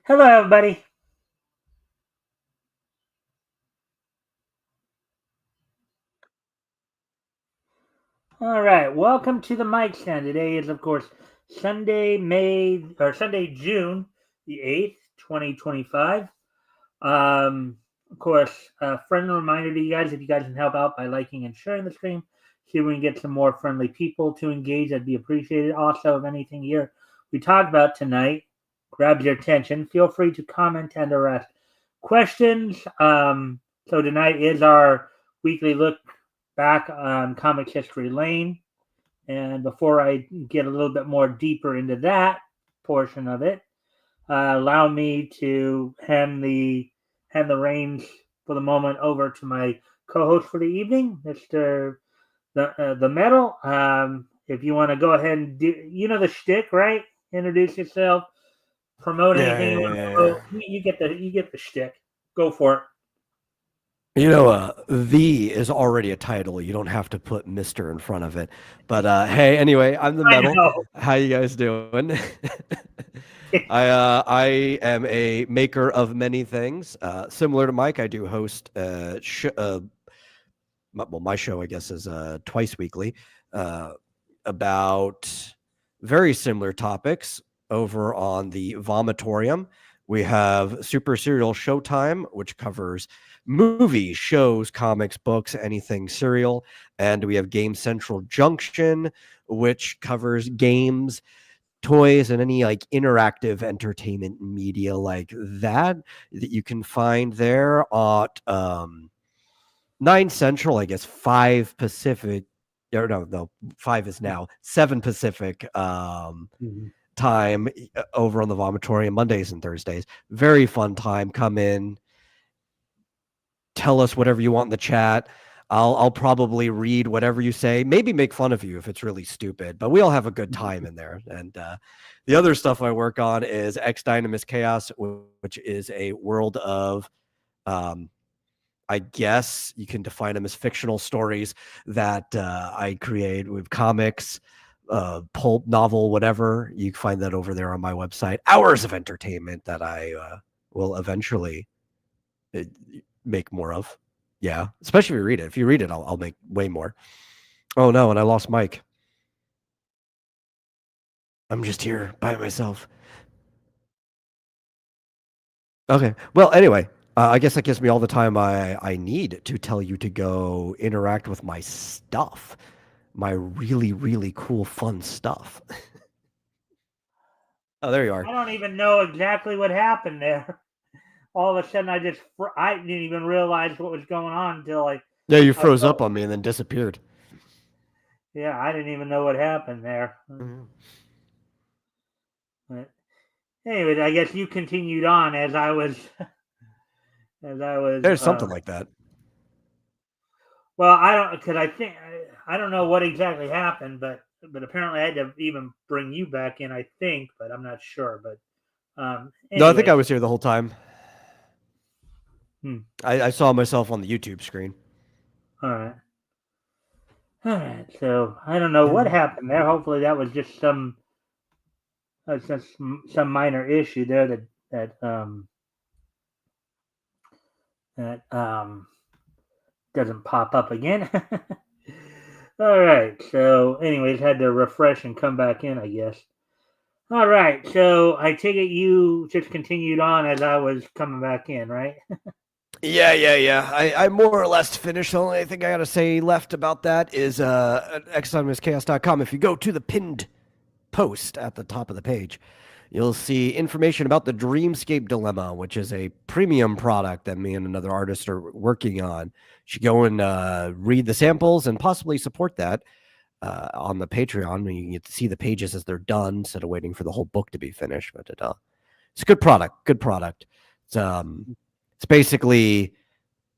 Hello, everybody. All right, welcome to the Mikestand. Today is, of course, Sunday, June the 8th, 2025. Of course, a friendly reminder to you guys, if you guys can help out by liking and sharing the stream, see if we can get some more friendly people to engage. That'd be appreciated. Also, if anything here we talked about tonight grabs your attention, feel free to comment and or ask questions. So tonight is our weekly look back on Comic History Lane. And before I get a little bit more deeper into that portion of it, allow me to hand the reins for the moment over to my co-host for the evening, Mister the Metal. If you want to go ahead and do, the shtick, right? Introduce yourself, promote anything you want to promote. You get the shtick. Go for it. The is already a title. You don't have to put Mister in front of it. But hey, anyway, I'm the I Metal. know. How you guys doing? I am a maker of many things. Similar to Mike, I do host my show, I guess, is twice weekly about very similar topics over on the Vomitorium. We have Super Serial Showtime, which covers movies, shows, comics, books, anything serial. And we have Game Central Junction, which covers games, toys, and any like interactive entertainment media like that you can find there at 9 Central, I guess, 5 Pacific. Or no, 5 is now 7 Pacific time over on the Vomitorium Mondays and Thursdays. Very fun time. Come in, tell us whatever you want in the chat. I'll probably read whatever you say, maybe make fun of you if it's really stupid, but we all have a good time in there. And the other stuff I work on is X Dynamis Chaos, which is a world of I guess you can define them as fictional stories that I create with comics, pulp novel, whatever. You can find that over there on my website. Hours of entertainment that I will eventually make more of. Yeah, especially if you read it. If you read it, I'll make way more. Oh no, and I lost Mike. I'm just here by myself. Okay. Well, anyway, I guess that gives me all the time I need to tell you to go interact with my stuff, my really, really cool, fun stuff. Oh, there you are. I don't even know exactly what happened there. All of a sudden, I didn't even realize what was going on until Yeah, you froze up on me and then disappeared. Yeah, I didn't even know what happened there. Mm-hmm. But anyway, I guess you continued on as I was. There's something like that. Well, I don't know what exactly happened, but apparently I had to even bring you back in. I think, but I'm not sure. But anyway. No, I think I was here the whole time. Hmm. I saw myself on the YouTube screen. All right. So I don't know what happened there. Hopefully that was just some minor issue there that doesn't pop up again. All right. So, anyways, had to refresh and come back in, I guess. All right. So I take it you just continued on as I was coming back in, right? Yeah. I more or less finished. The only thing I gotta say left about that is xdynamuschaos.com. If you go to the pinned post at the top of the page, you'll see information about the Dreamscape Dilemma, which is a premium product that me and another artist are working on. You should go and read the samples and possibly support that on the Patreon. You can get to see the pages as they're done instead of waiting for the whole book to be finished. But it's a good product. Good product. It's basically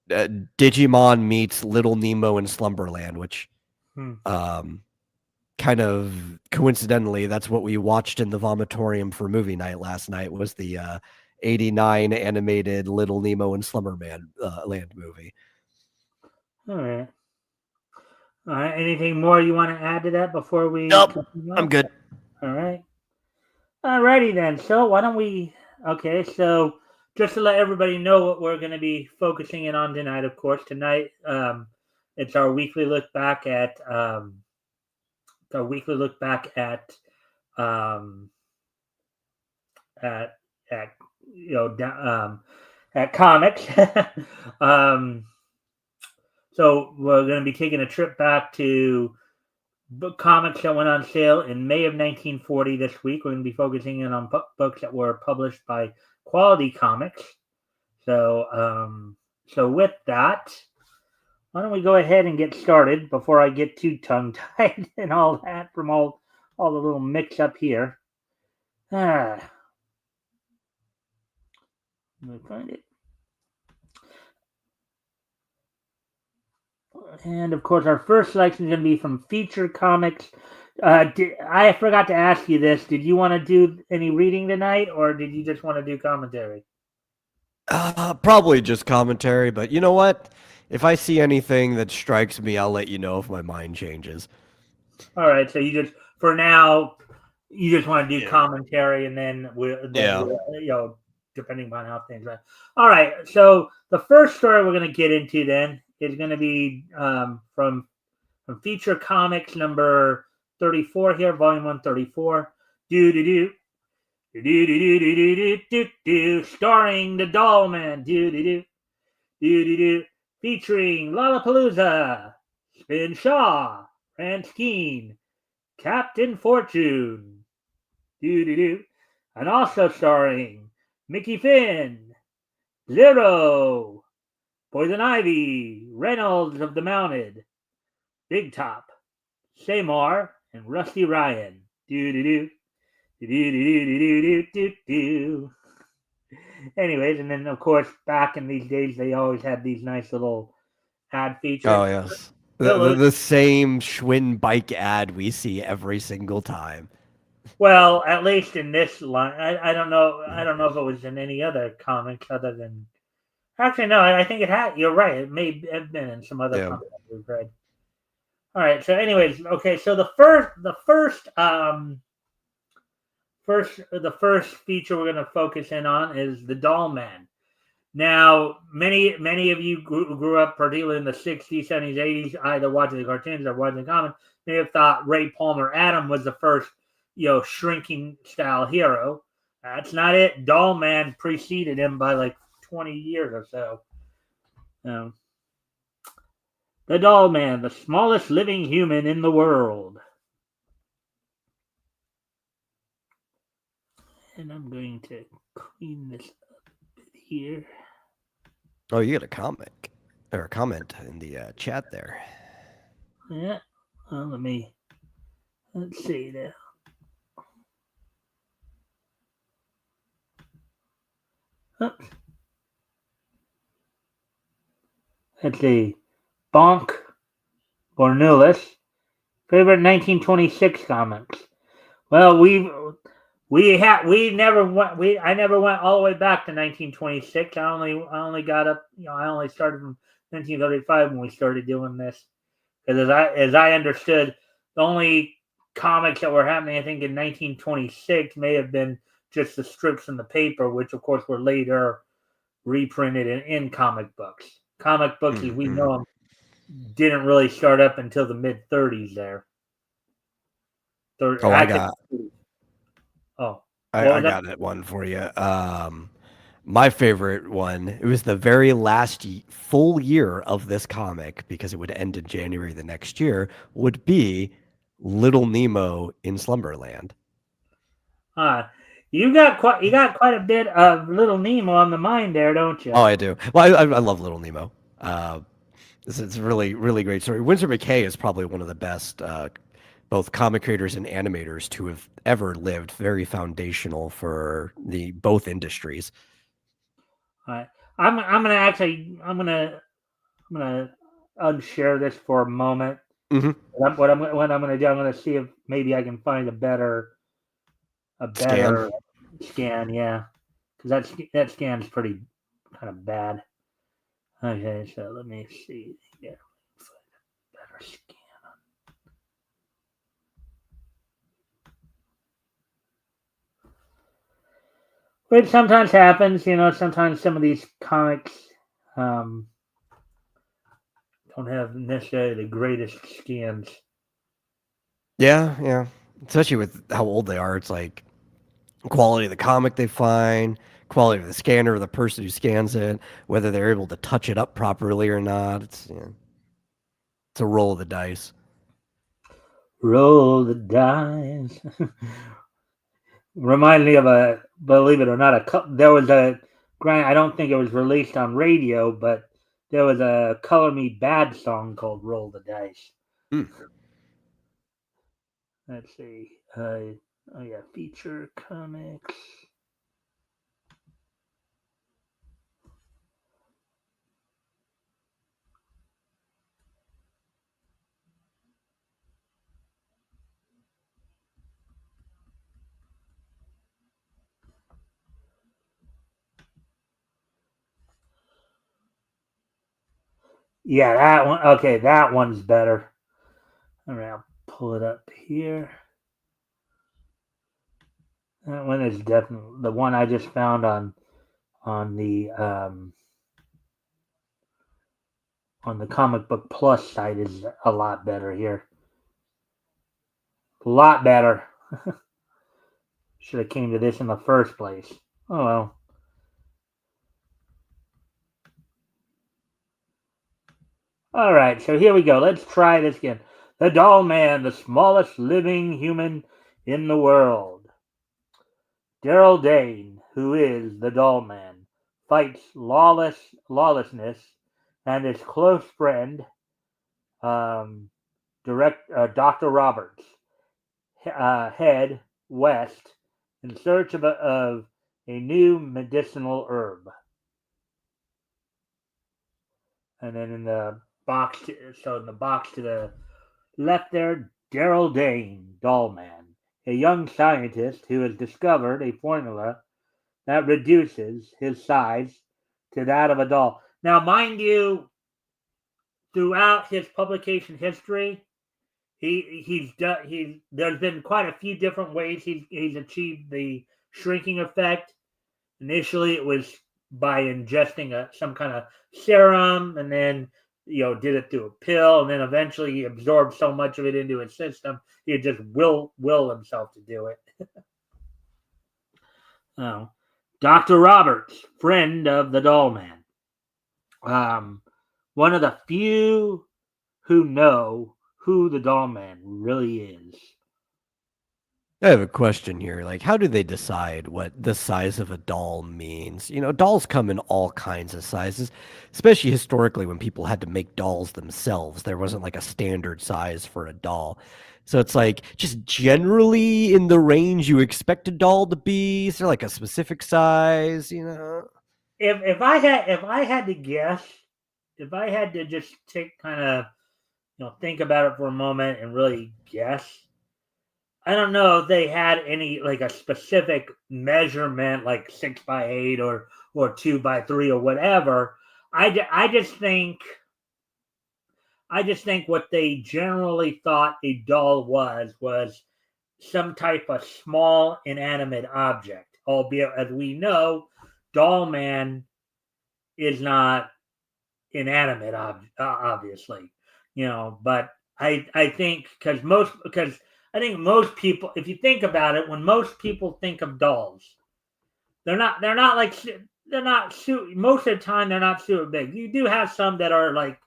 Digimon meets Little Nemo in Slumberland, which kind of coincidentally, that's what we watched in the Vomitorium for movie night last night, was the 89 animated Little Nemo and Slumberland Land movie. All right. All right. Anything more you want to add to that before we? Nope. I'm good. All right. Alrighty then. So why don't we Okay, so just to let everybody know what we're going to be focusing in on tonight, of course, tonight it's our weekly look back at um, at at you know at comics. um, so we're going to be taking a trip back to book comics that went on sale in May of 1940 this week. We're going to be focusing in on books that were published by Quality Comics. So with that, why don't we go ahead and get started before I get too tongue tied and all that from all the little mix up here. Let me find it. And of course, our first selection is going to be from Feature Comics. I forgot to ask you this. Did you want to do any reading tonight, or did you just want to do commentary? Probably just commentary, but you know what? If I see anything that strikes me, I'll let you know if my mind changes. All right. So you just, for now, you just want to do Yeah. commentary, and then Yeah. depending on how things are. All right. So the first story we're going to get into then is going to be from Feature Comics number 34 here, volume 134. Do do do. Do do do do do do do do, starring the Doll Man. Do do do do do do, featuring Lollapalooza, Spin Shaw, Rance Keen, Captain Fortune. Do do do, and also starring Mickey Finn, Zero, Poison Ivy, Reynolds of the Mounted, Big Top, Seymour, and Rusty Ryan. Do do do. Do do do do do do do. Anyways, and then of course back in these days they always had these nice little ad Oh features. yes. Bill, The same Schwinn bike ad we see every single time. well, at least in this line, I don't know. I don't know if it was in any other comics other than. Actually, no. I think it had. You're right. It may have been in some other Yeah. comics we've read. All right. So, anyways, okay. So the first feature we're going to focus in on is the Doll Man. Now, many of you grew up particularly in the 60s, 70s, 80s, either watching the cartoons or watching the comics, may have thought Ray Palmer Adam was the first, shrinking style hero. That's not it. Doll Man preceded him by like 20 years or so. The Doll Man, the smallest living human in the world. And I'm going to clean this up a bit here. Oh, you got a comic or a comment in the chat there. Yeah. Well, let's see there. Oops. Let's see. Bonk Bornulis. Favorite 1926 comics. Well, I never went all the way back to 1926. I only got up. I only started from 1935 when we started doing this. Because as I understood, the only comics that were happening, I think, in 1926 may have been just the strips in the paper, which of course were later reprinted in comic books. Comic books, as we know them, didn't really start up until the mid 30s there. Oh, I got Oh, I got it one for you. My favorite one. It was the very last full year of this comic because it would end in January the next year. Would be Little Nemo in Slumberland. You got quite a bit of Little Nemo on the mind there, don't you? Oh, I do. Well, I love Little Nemo. It's a really, really great story. Winsor McKay is probably one of the best both comic creators and animators to have ever lived. Very foundational for the both industries. All right. I'm gonna unshare this for a moment. Mm-hmm. What I'm gonna do, I'm gonna see if maybe I can find a better Scan. scan. Yeah, because that scan's pretty kind of bad. Okay, so let me see. Yeah, better scan. Which sometimes happens, sometimes some of these comics um, don't have necessarily the greatest skins. Yeah. Especially with how old they are, it's like quality of the comic they find, quality of the scanner or the person who scans it, whether they're able to touch it up properly or not. It's a roll of the dice. Roll the dice. Remind me of believe it or not, there was a grant. I don't think it was released on radio, but there was a Color Me Bad song called "Roll the Dice." Mm. Let's see. Oh yeah, feature comics. Yeah, that one. Okay, that one's better. All right, I'll pull it up here. That one is definitely the one I just found on on the Comic Book Plus site is a lot better here. A lot better. Should have came to this in the first place. Oh well. All right, so here we go. Let's try this again. The Doll Man, the smallest living human in the world. Daryl Dane, who is the Doll Man, fights lawlessness, and his close friend, Dr. Roberts, head west in search of a new medicinal herb. And then in the box, in the box to the left there, Daryl Dane, Doll Man, a young scientist who has discovered a formula that reduces his size to that of a doll. Now, mind you, throughout his publication history, there's been quite a few different ways he's achieved the shrinking effect. Initially, it was by ingesting some kind of serum, and then did it through a pill, and then eventually he absorbed so much of it into his system he just will himself to do it. Oh, Dr. Roberts, friend of the Doll Man, one of the few who know who the Doll Man really is. I have a question here. Like, how do they decide what the size of a doll means? Dolls come in all kinds of sizes, especially historically when people had to make dolls themselves. There wasn't like a standard size for a doll. So it's like just generally in the range you expect a doll to be. Is there like a specific size, If I had to guess, if I had to just take kind of think about it for a moment and really guess, I don't know if they had any like a specific measurement, like 6 by 8 or 2 by 3 or whatever. I just think what they generally thought a doll was some type of small inanimate object. Albeit, as we know, Doll Man is not inanimate, obviously, But I think because I think most people, if you think about it, when most people think of dolls, they're not like they're not most of the time they're not super big. You do have some that are like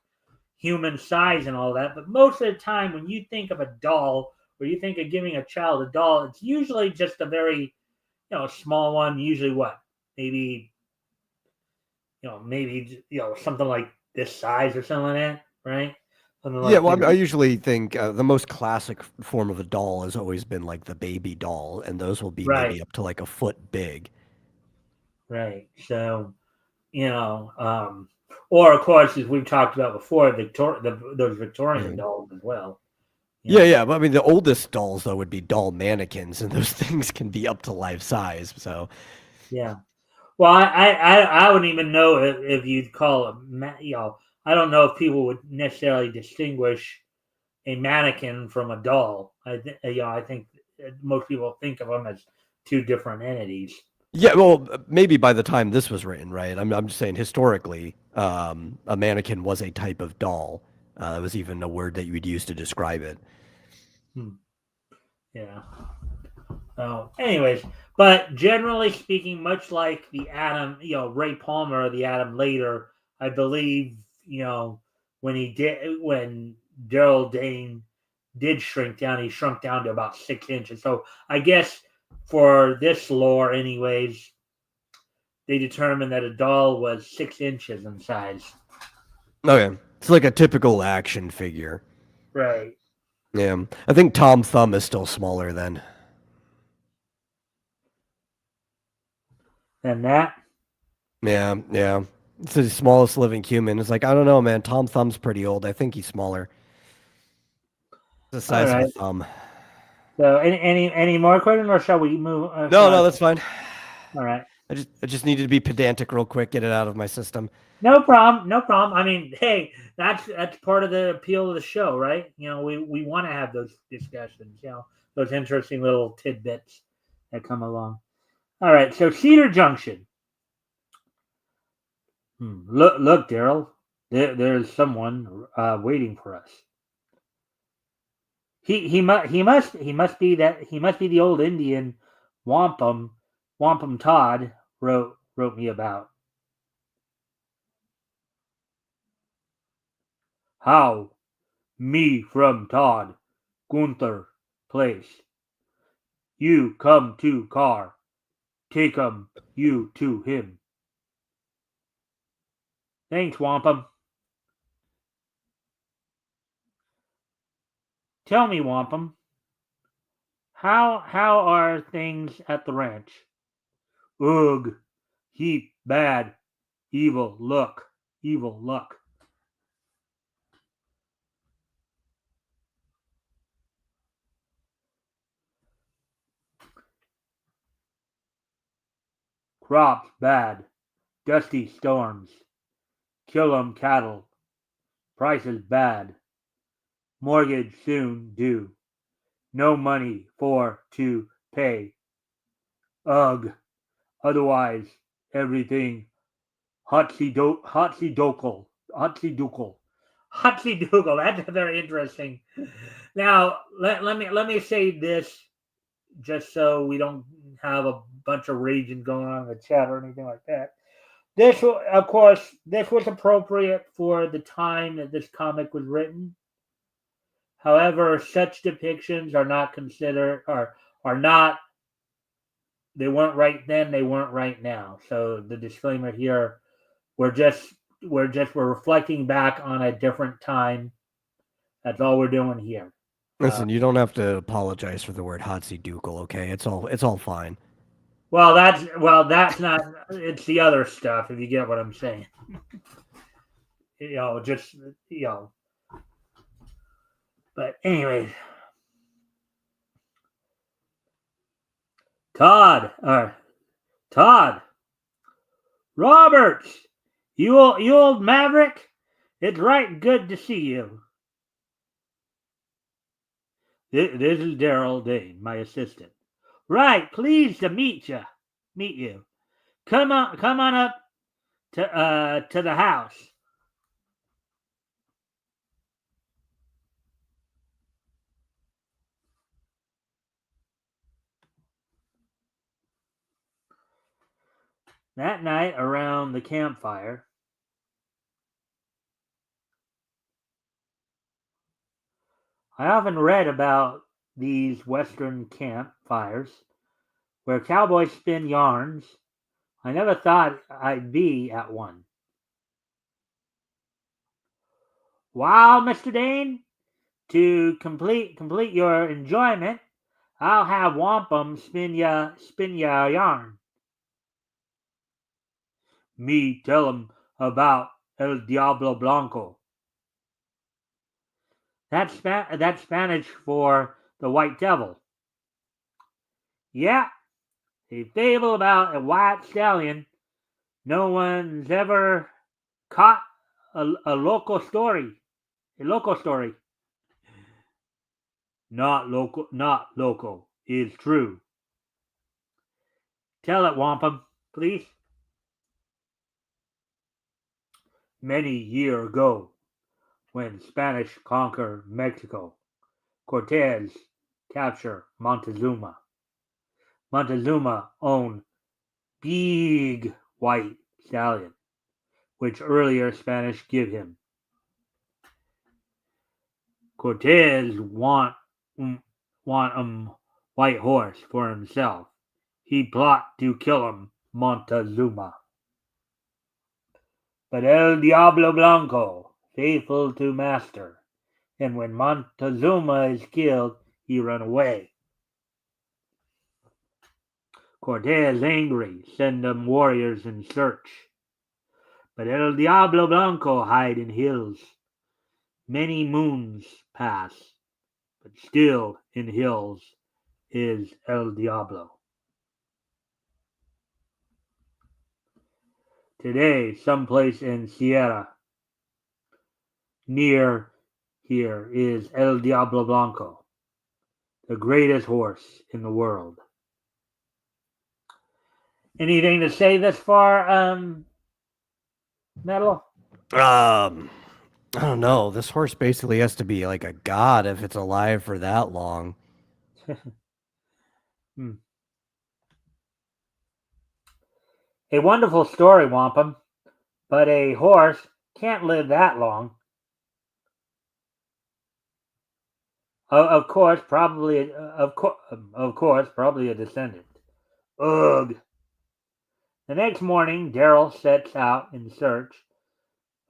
human size and all that, but most of the time when you think of a doll or you think of giving a child a doll, it's usually just a very small one. Usually what maybe something like this size or something like that, right? Something Yeah, like well, I maybe usually think the most classic form of a doll has always been like the baby doll, and those will be right, maybe up to like a foot big. right. So or of course, as we've talked about before, those Victorian Mhm. dolls as well. You Yeah, know, yeah. But I mean, the oldest dolls though would be doll mannequins, and those things can be up to life size. So, yeah. Well, I wouldn't even know if you'd call I don't know if people would necessarily distinguish a mannequin from a doll. I think most people think of them as two different entities. Yeah, well, maybe by the time this was written, right? I'm just saying historically, a mannequin was a type of doll. It was even a word that you would use to describe it. Hmm. Yeah. Oh, anyways, but generally speaking, much like the Atom, Ray Palmer, the Atom later, I believe, when Daryl Dane did shrink down, he shrunk down to about 6 inches. So I guess for this lore, anyways, they determined that a doll was 6 inches in size. Okay, it's like a typical action figure. Right. Yeah, I think Tom Thumb is still smaller then. And that. Yeah, yeah. It's the smallest living human. It's like, I don't know, man. Tom Thumb's pretty old. I think he's smaller. The All size of a right. thumb. So any more questions, or shall we move? No, no, that's fine. All right. I just needed to be pedantic real quick, get it out of my system. No problem. No problem. I mean, hey, that's part of the appeal of the show, right? We want to have those discussions. Those interesting little tidbits that come along. All right. So Cedar Junction. Look, Daryl. There's someone waiting for us. He must be the old Indian Wampum Todd wrote me about. How me from Todd Gunther place. You come to car. Take you to him. Thanks, Wampum. Tell me, Wampum, how are things at the ranch? Ugh, heap bad, evil luck. Crops bad, dusty storms, kill 'em cattle, prices bad, mortgage soon due, no money for to pay. Ugh, otherwise everything Hotzi Dukel. That's very interesting. Now let me say this, just so we don't have a bunch of raging going on in the chat or anything like that. Of course, this was appropriate for the time that this comic was written. However, such depictions are not considered are not they weren't right then, they weren't right now. So the disclaimer here, we're just we're reflecting back on a different time. That's all we're doing here. Uh, Listen, you don't have to apologize for the word Hatsi Dukel, okay? It's all fine. well, that's not. It's the other stuff. If you get what I'm saying, just you know. But anyways, Todd Roberts, you old maverick. It's right good to see you. This is Daryl Dane, my assistant. Right, pleased to meet you. Come on up to the house. That night around the campfire, I often read about these western campfires where cowboys spin yarns. I never thought I'd be at one. Wow, Mr. Dane, to complete your enjoyment, I'll have wampum spin ya a yarn. Me tell 'em about El Diablo Blanco. That's Spanish for the white devil. Yeah, a fable about a white stallion. No one's ever caught a local story. A local story. Not local is true. Tell it, Wampum, please. Many years ago, when Spanish conquered Mexico, Cortez captured Montezuma. Montezuma owned big white stallion, which earlier Spanish give him. Cortez want white horse for himself. He plot to kill him Montezuma. But El Diablo Blanco, faithful to master, and when Montezuma is killed, he run away. Cortez angry, send them warriors in search. But El Diablo Blanco hide in hills. Many moons pass, but still in hills is El Diablo. Today, someplace in Sierra near here is El Diablo Blanco, the greatest horse in the world. Anything to say thus far, Metal? I don't know. This horse basically has to be like a god if it's alive for that long. A wonderful story, Wampum, but a horse can't live that long. Of course, probably a descendant. Ugh. The next morning, Daryl sets out in search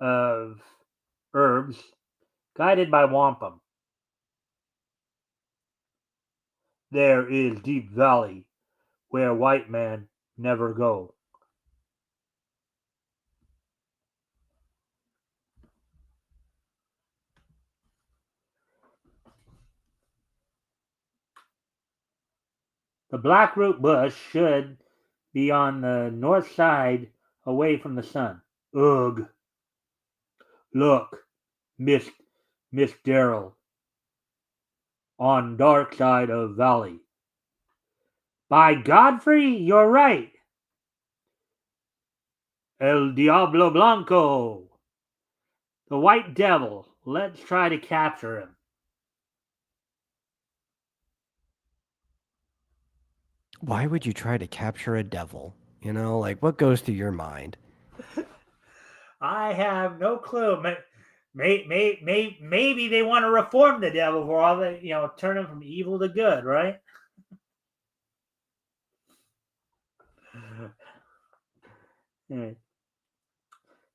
of herbs, guided by Wampum. There is deep valley where white man never go. The blackroot bush should be on the north side away from the sun. Ugh. Look, Miss Daryl, on dark side of valley. By Godfrey, you're right. El Diablo Blanco. The white devil. Let's try to capture him. Why would you try to capture a devil? You know, like what goes through your mind? I have no clue. Maybe they want to reform the devil for all the, turn him from evil to good, right?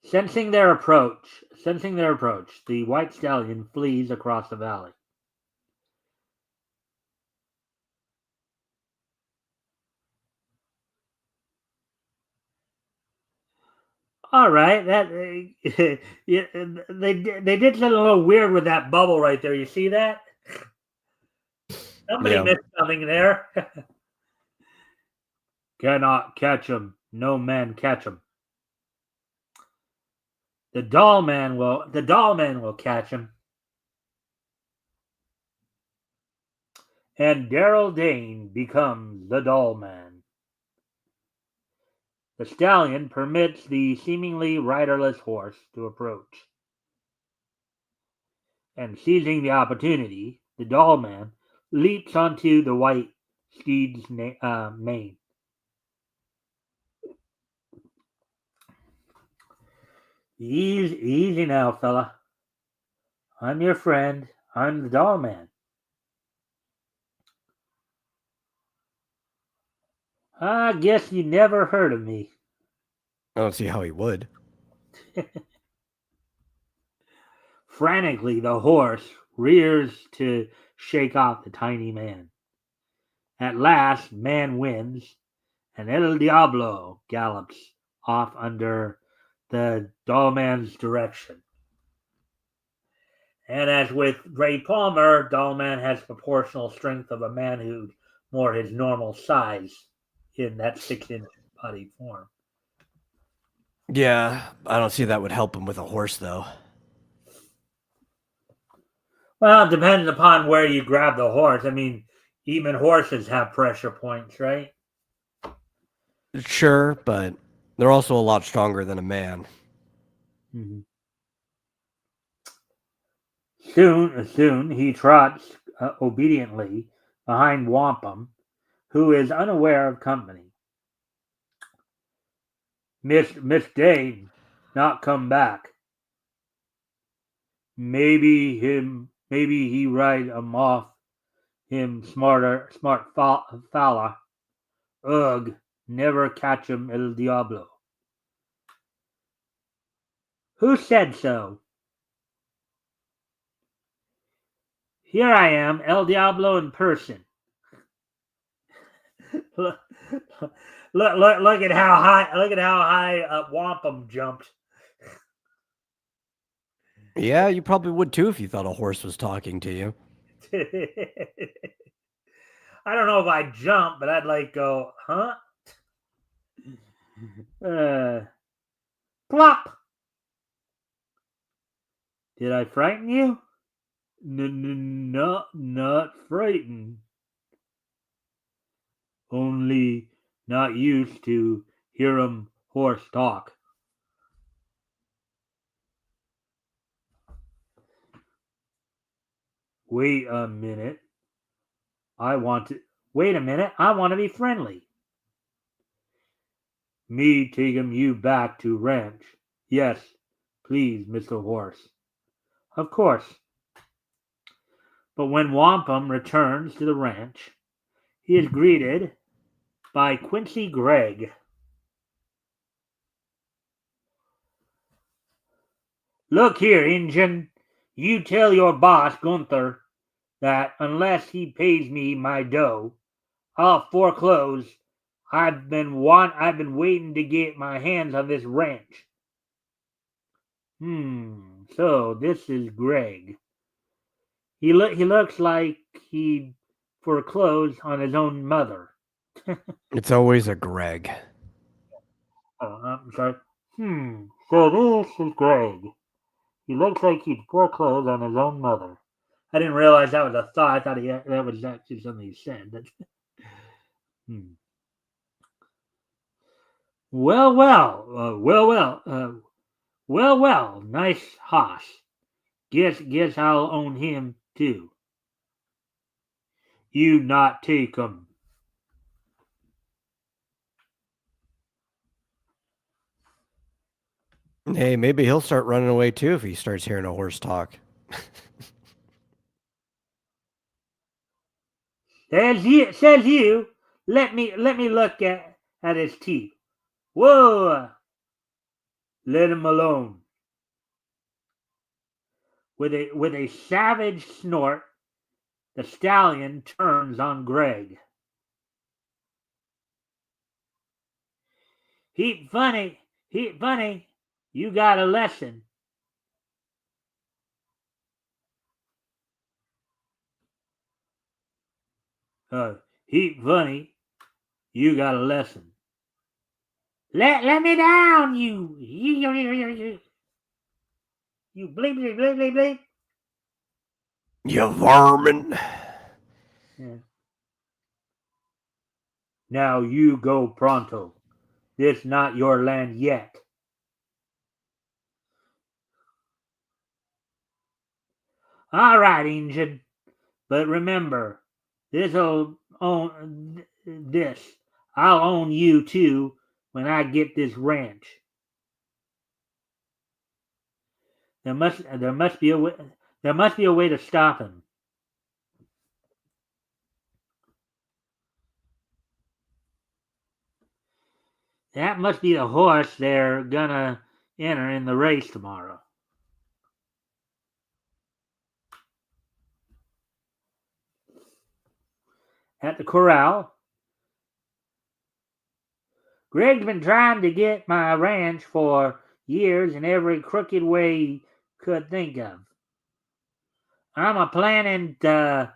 Sensing their approach, the white stallion flees across the valley. All right, that they did something a little weird with that bubble right there. You see that? Somebody missed something there. Cannot catch him. No man catch him. The doll man will catch him. And Daryl Dane becomes the doll man. The stallion permits the seemingly riderless horse to approach. And seizing the opportunity, the doll man leaps onto the white steed's mane. Easy now, fella. I'm your friend. I'm the doll man. I guess you never heard of me. I don't see how he would. Frantically, the horse rears to shake off the tiny man. At last, man wins, and El Diablo gallops off under the doll man's direction. And as with Ray Palmer, doll man has proportional strength of a man who's more his normal size in that 6-inch body form. Yeah, I don't see that would help him with a horse, though. Well, it depends upon where you grab the horse. I mean, even horses have pressure points, right? Sure, but they're also a lot stronger than a man. Mhm. Soon he trots obediently behind Wampum, who is unaware of company. Miss Dane not come back. Maybe he ride off him smart fella. Ugh, never catch him el diablo. Who said so? Here I am, el diablo in person. look, look at how high! Look at how high Wampum jumped. Yeah, you probably would too if you thought a horse was talking to you. I don't know if I'd jump, but I'd like go, huh? Uh, plop! Did I frighten you? Not frightened. Only not used to hear 'em horse talk. Wait a minute. I want to. Wait a minute. I want to be friendly. Me take 'em you back to ranch. Yes, please, Mr. Horse. Of course. But when Wampum returns to the ranch, he is greeted by Quincy Gregg. Look here, Injun. You tell your boss, Gunther, that unless he pays me my dough, I'll foreclose. I've been waiting to get my hands on this ranch. So this is Greg. He looks like he'd foreclose on his own mother. It's always a Greg. Oh, I'm sorry. So this is Greg. He looks like he'd foreclose on his own mother. I didn't realize that was a thought. I thought that was actually something he said. Hmm. Well. Nice hoss. Guess I'll own him too. You not take him. Hey, maybe he'll start running away too if he starts hearing a horse talk. Says you. Let me look at his teeth. Whoa! Let him alone. With a savage snort, the stallion turns on Greg. Heap funny. You got a lesson. Heap funny. You got a lesson. Let me down, you bleep. You varmin. Yeah. Now you go pronto. This not your land yet. All right, Injun. But remember, this'll own this. I'll own you too when I get this ranch. There must be a way. There must be a way to stop him. That must be the horse they're gonna enter in the race tomorrow. At the corral, Greg's been trying to get my ranch for years in every crooked way he could think of. I'm a planning to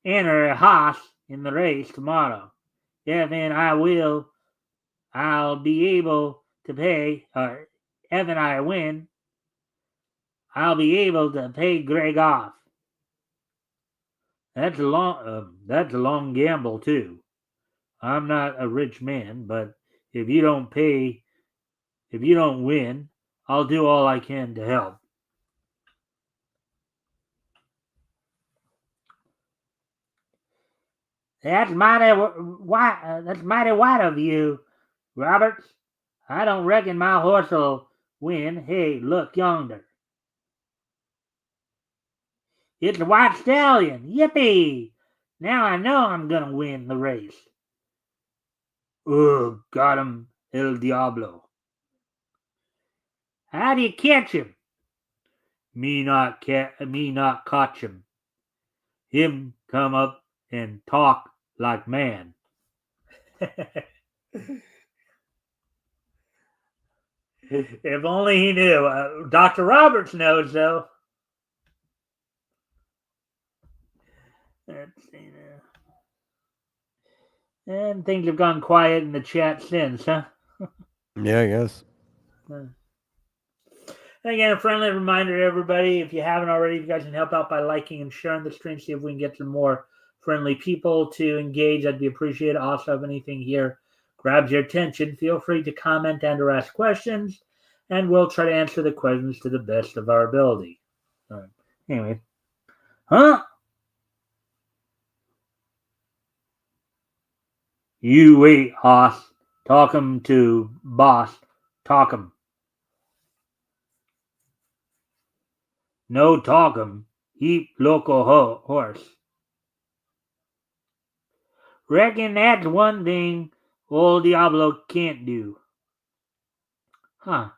enter a hoss in the race tomorrow. Yeah, then I'll be able to pay, or if I win, I'll be able to pay Greg off. That's a long gamble too. I'm not a rich man, but If you don't pay, if you don't win, I'll do all I can to help. That's mighty white of you, Roberts. I don't reckon my horse'll win. Hey, look yonder. It's a white stallion. Yippee! Now I know I'm gonna win the race. Ugh, got him, El Diablo. How do you catch him? Me not catch him. Him come up and talk like man. If only he knew. Dr. Roberts knows, though. Let's see now. And things have gone quiet in the chat since, huh? Yeah, I guess. Again, a friendly reminder to everybody, if you haven't already, you guys can help out by liking and sharing the stream, see if we can get some more friendly people to engage. That'd be appreciated. Also, if anything here grabs your attention, feel free to comment and or ask questions, and we'll try to answer the questions to the best of our ability. Anyway. Huh? You wait, hoss. Talk 'em to boss. Talk 'em. No talk 'em. Heap local horse. Reckon that's one thing old Diablo can't do. Huh.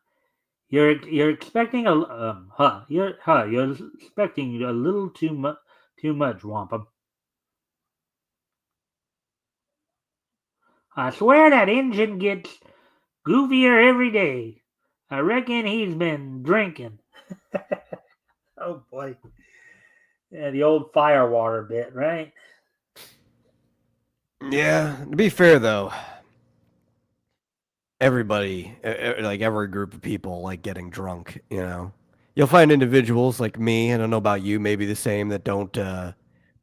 You're expecting you're expecting a little too much, Wampum. I swear that engine gets goofier every day. I reckon he's been drinking. Oh boy. Yeah, the old firewater bit, right? Yeah, to be fair though, everybody, like every group of people, like getting drunk. You'll find individuals like me. I don't know about you, maybe the same that don't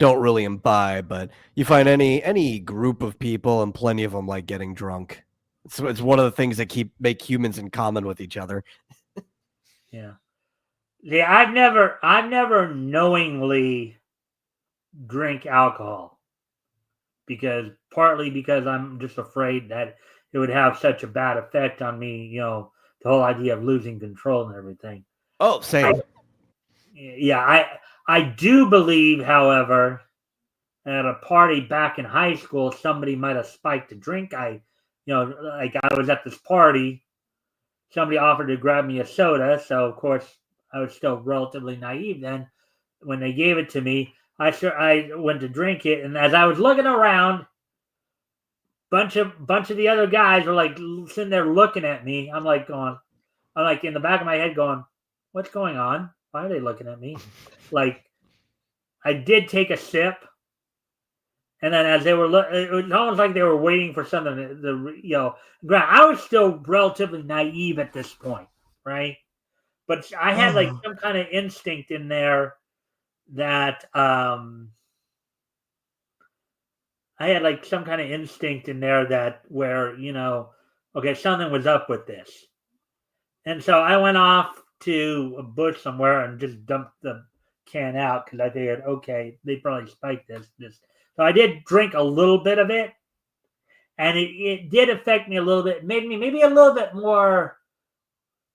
really imbibe, but you find any group of people, and plenty of them like getting drunk. It's one of the things that make humans in common with each other. Yeah. Yeah, I've never knowingly drink alcohol partly because I'm just afraid that it would have such a bad effect on me, the whole idea of losing control and everything. Oh, same. I do believe, however, at a party back in high school, somebody might have spiked a drink. Like I was at this party, somebody offered to grab me a soda, so of course I was still relatively naive then. When they gave it to me, I went to drink it, and as I was looking around, bunch of the other guys were like sitting there looking at me. I'm like in the back of my head going, "What's going on? Why are they looking at me?" Like I did take a sip, and then as they were it was almost like they were waiting for something I was still relatively naive at this point, right? But I had like some kind of instinct in there that where, okay, something was up with this. And so I went off to a bush somewhere and just dumped the can out because I figured, okay, they probably spiked this. So I did drink a little bit of it, and it did affect me a little bit. It made me maybe a little bit more,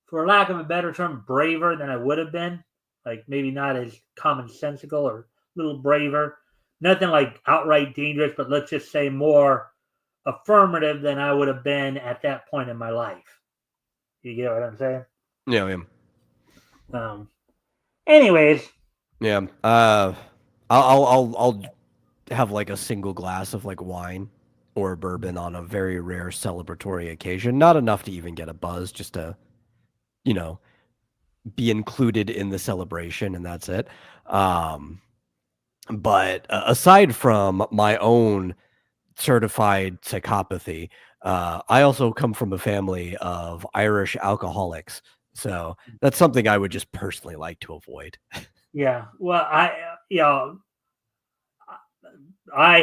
for lack of a better term, braver than I would have been. Like maybe not as commonsensical or a little braver. Nothing like outright dangerous, but let's just say more affirmative than I would have been at that point in my life. You get what I'm saying? Yeah. Anyways. Yeah. I'll have like a single glass of like wine or bourbon on a very rare celebratory occasion. Not enough to even get a buzz, just to, be included in the celebration, and that's it. But aside from my own certified psychopathy, I also come from a family of Irish alcoholics. So that's something I would just personally like to avoid. Yeah. Well, I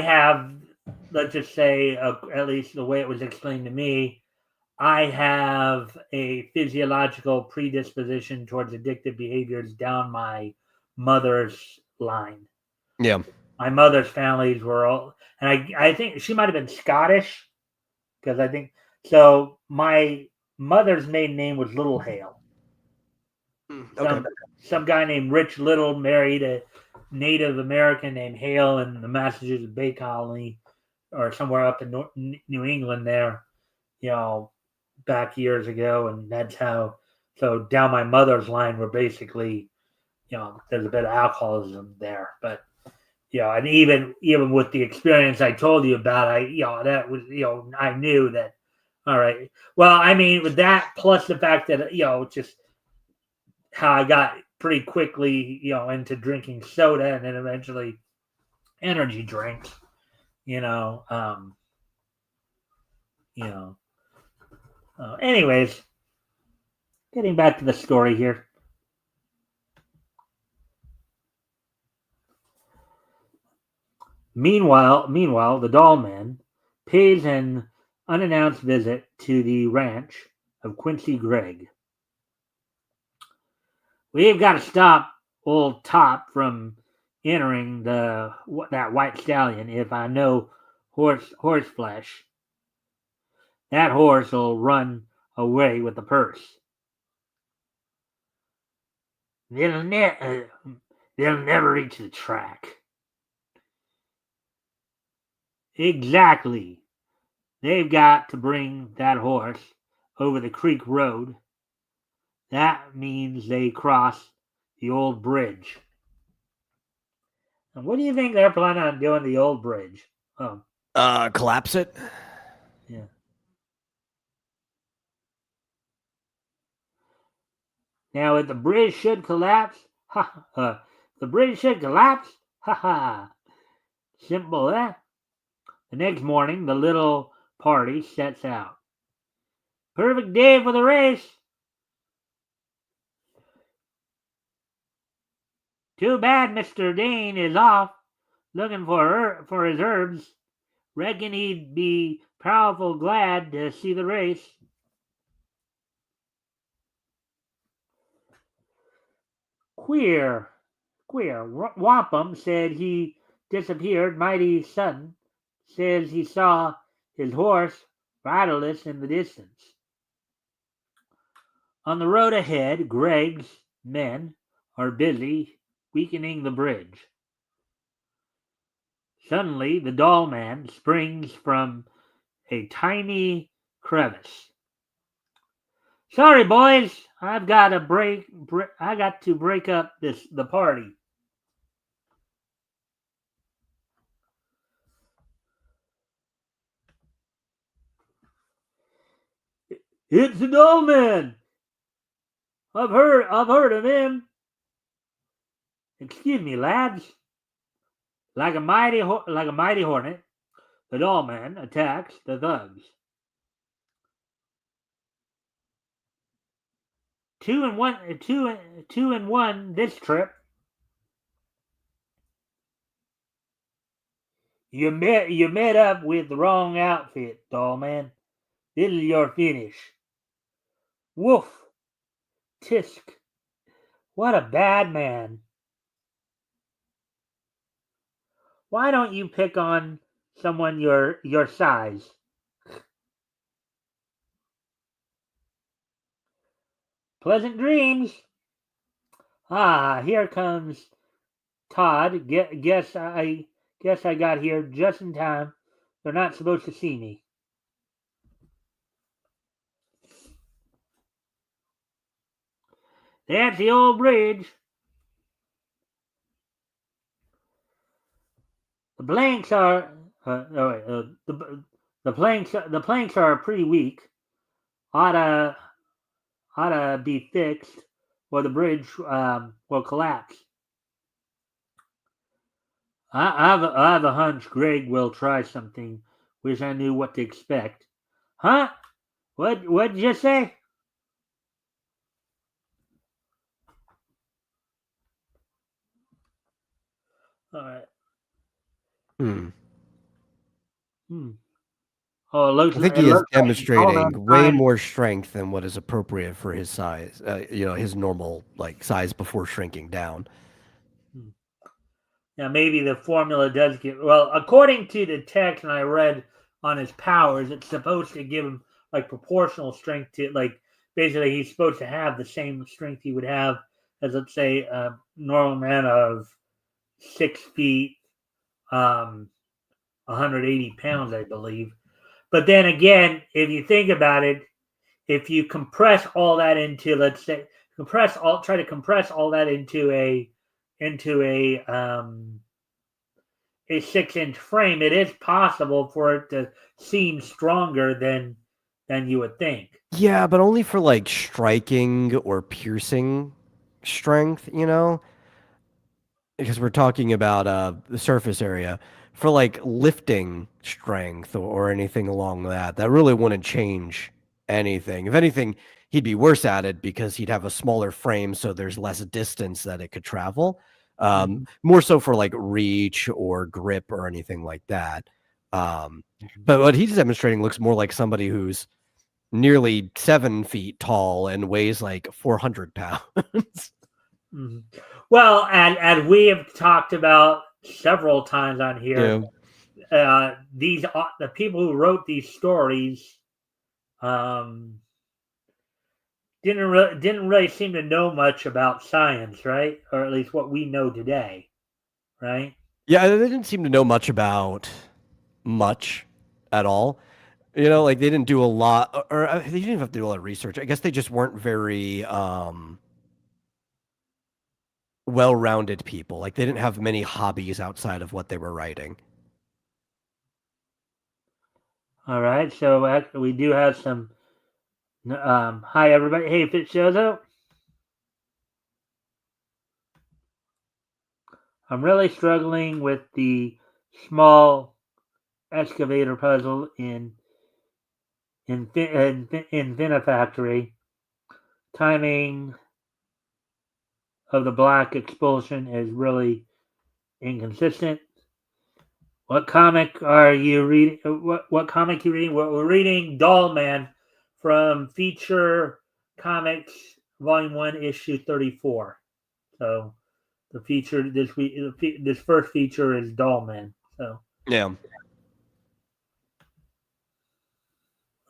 have, let's just say, at least the way it was explained to me, I have a physiological predisposition towards addictive behaviors down my mother's line. Yeah. My mother's families were all, and I think she might have been Scottish because I think so. My mother's maiden name was Little Hale. Okay. Some guy named Rich Little married a Native American named Hale in the Massachusetts Bay Colony or somewhere up in New England there, you know, back years ago, and that's how. So down my mother's line, we're basically, there's a bit of alcoholism there, but and even with the experience I told you about, that was, I knew that. All right. Well, I mean, with that plus the fact that just how I got pretty quickly, into drinking soda and then eventually energy drinks. You know, um, you know. Anyways, getting back to the story here. Meanwhile, the doll man pays an unannounced visit to the ranch of Quincy Gregg. We've got to stop old Top from entering that white stallion. If I know horse flesh, that horse will run away with the purse. They'll, ne- uh, they'll never reach the track. Exactly. They've got to bring that horse over the creek road. That means they cross the old bridge. And what do you think they're planning on doing the old bridge? Oh, Collapse it. yeah. Now, if the bridge should collapse, the bridge should collapse, ha ha. Simple, eh? The next morning, the little party sets out. Perfect day for the race. Too bad Mr. Dane is off looking for his herbs. Reckon he'd be powerful glad to see the race. Queer, queer. Wampum said he disappeared mighty sudden. Says he saw his horse riderless in the distance. On the road ahead, Greg's men are busy weakening the bridge. Suddenly, the doll man springs from a tiny crevice. Sorry, boys, I've got to I got to break up the party. It's the doll man. I've heard of him. Excuse me, lads. Like a mighty hornet, the doll man attacks the thugs. Two and one this trip. You met up with the wrong outfit, doll man. This is your finish. Woof, tisk. What a bad man. Why don't you pick on someone your size? Pleasant dreams. Ah, here comes Todd. Guess I got here just in time. They're not supposed to see me. That's the old bridge. The blanks are. Oh wait, the planks are pretty weak. Oughta oughta be fixed, or the bridge will collapse. I have a hunch Greg will try something. Wish I knew what to expect. Huh? What'd you say? All right. Hmm. Hmm. Oh, I think it he is looks like Tall Man demonstrating way trying. more strength than what is appropriate for his size. His normal like size before shrinking down. Hmm. Now maybe the formula does get well. According to the text, and I read on his powers, it's supposed to give him like proportional strength to like basically he's supposed to have the same strength he would have as let's say a normal man of 6 feet, 180 pounds, I believe. But then again, if you think about it, if you compress all that into let's say try to compress all that into a 6 inch frame, it is possible for it to seem stronger than you would think. Yeah, but only for like striking or piercing strength, because we're talking about the surface area. For like lifting strength or anything along that really wouldn't change anything. If anything, he'd be worse at it because he'd have a smaller frame, so there's less distance that it could travel. Mm-hmm. More so for like reach or grip or anything like that. But what he's demonstrating looks more like somebody who's nearly 7 feet tall and weighs like 400 pounds. Mm-hmm. Well, and we have talked about several times on here, Yeah. these the people who wrote these stories um, didn't really seem to know much about science, right? Or at least what we know today, right? Yeah, they didn't seem to know much at all. Like they didn't do a lot, or they didn't even have to do a lot of research. I guess they just weren't very well-rounded people. Like they didn't have many hobbies outside of what they were writing. All right, so we do have some. Hi everybody. Hey, if it shows up, I'm really struggling with the small excavator puzzle in Vinifactory. Timing of the black expulsion is really inconsistent. What comic are you reading? What comic you reading? We're reading Doll Man from Feature Comics Volume 1, Issue 34. So the feature this week, this first feature is Doll Man. So Yeah.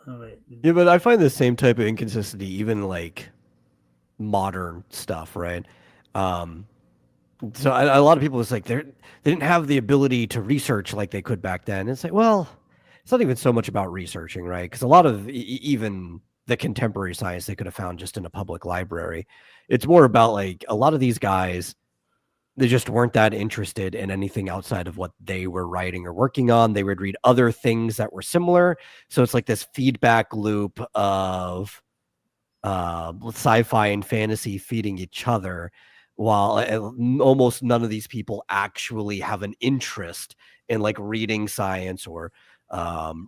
all right. Yeah, but I find the same type of inconsistency even like modern stuff, right? Um, so a lot of people it's like they didn't have the ability to research like they could back then. It's like, well, it's not even so much about researching, right? Because a lot of even the contemporary science they could have found just in a public library. It's more about like a lot of these guys, they just weren't that interested in anything outside of what they were writing or working on. They would read other things that were similar. So it's like this feedback loop of sci-fi and fantasy feeding each other, while almost none of these people actually have an interest in like reading science or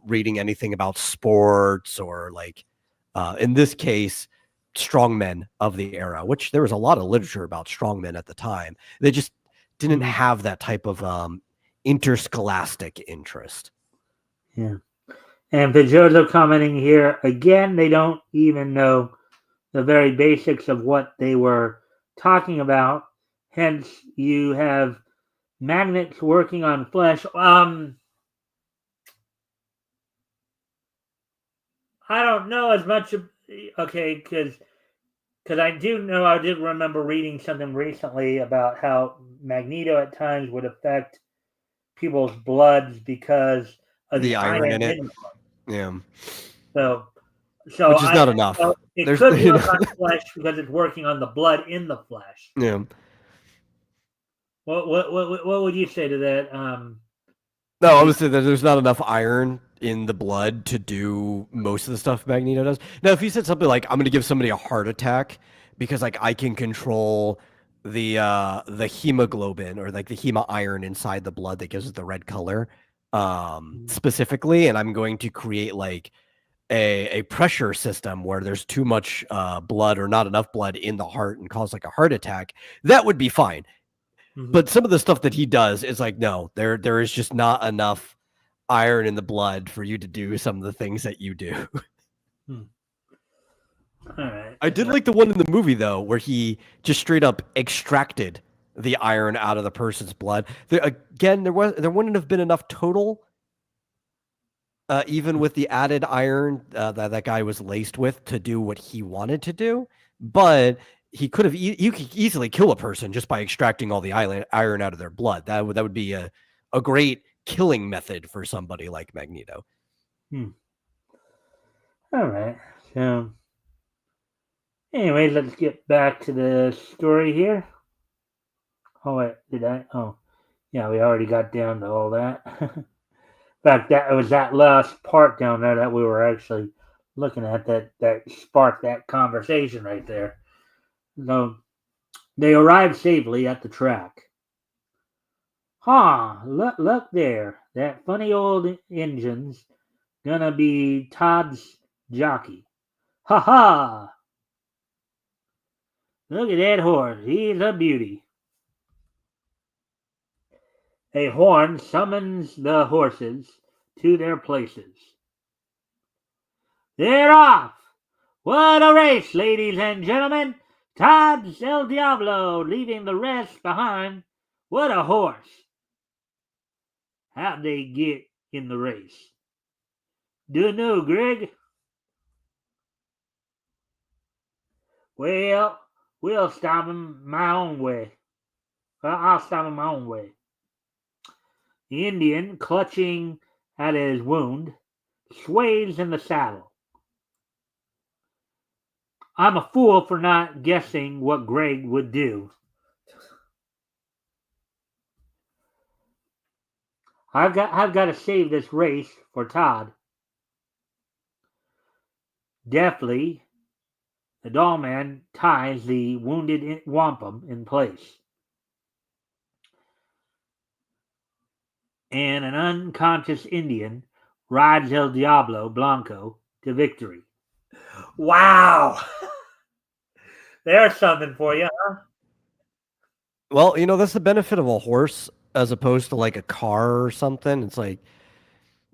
reading anything about sports or like in this case strongmen of the era, which there was a lot of literature about strongmen at the time. They just didn't Mhm. have that type of interscholastic interest. Yeah. And Pajotto commenting here again. They don't even know the very basics of what they were talking about. Hence, you have magnets working on flesh. I don't know as much. Okay, because I do know I did remember reading something recently about how Magneto at times would affect people's bloods because of The the iron iron in it. in them. Yeah. So, Which is not enough. so it There's could work on flesh because it's working on the blood in the flesh. yeah. What would you say to that? No, The obviously there's not enough iron in the blood to do most of the stuff Magneto does. Now, if you said something like, "I'm going to give somebody a heart attack because like I can control the hemoglobin or like the hema iron inside the blood that gives it the red color, specifically, and I'm going to create like a pressure system where there's too much blood or not enough blood in the heart and cause like a heart attack," that would be fine. Mhm. But some of the stuff that he does is like, no, there is just not enough. iron in the blood for you to do some of the things that you do. All right. I did like the one in the movie though, where he just straight up extracted the iron out of the person's blood. Again, there wouldn't have been enough total, even with the added iron that guy was laced with to do what he wanted to do. But he could have you could easily kill a person just by extracting all the iron out of their blood. That would be a great killing method for somebody like Magneto. All right. So, anyway, let's get back to the story here. Oh wait, did I? Oh, yeah, we already got down to all that. In fact, that was that last part down there that we were actually looking at that sparked that conversation right there. So they arrived safely at the track. Look there. That funny old engine's gonna be Todd's jockey. Ha ha! Look at that horse. He's a beauty. A horn summons the horses to their places. They're off! What a race, ladies and gentlemen! Todd's El Diablo leaving the rest behind. What a horse! How'd they get in the race? Dunno, Greg. Well, we'll stop him my own way. I'll stop him my own way. The Indian, clutching at his wound, sways in the saddle. I'm a fool for not guessing what Greg would do. I've got to save this race for Todd. Deftly, the doll man ties the wounded wampum in place. And an unconscious Indian rides El Diablo Blanco to victory. Wow! There's something for you, huh? Well, that's the benefit of a horse as opposed to like a car or something. It's like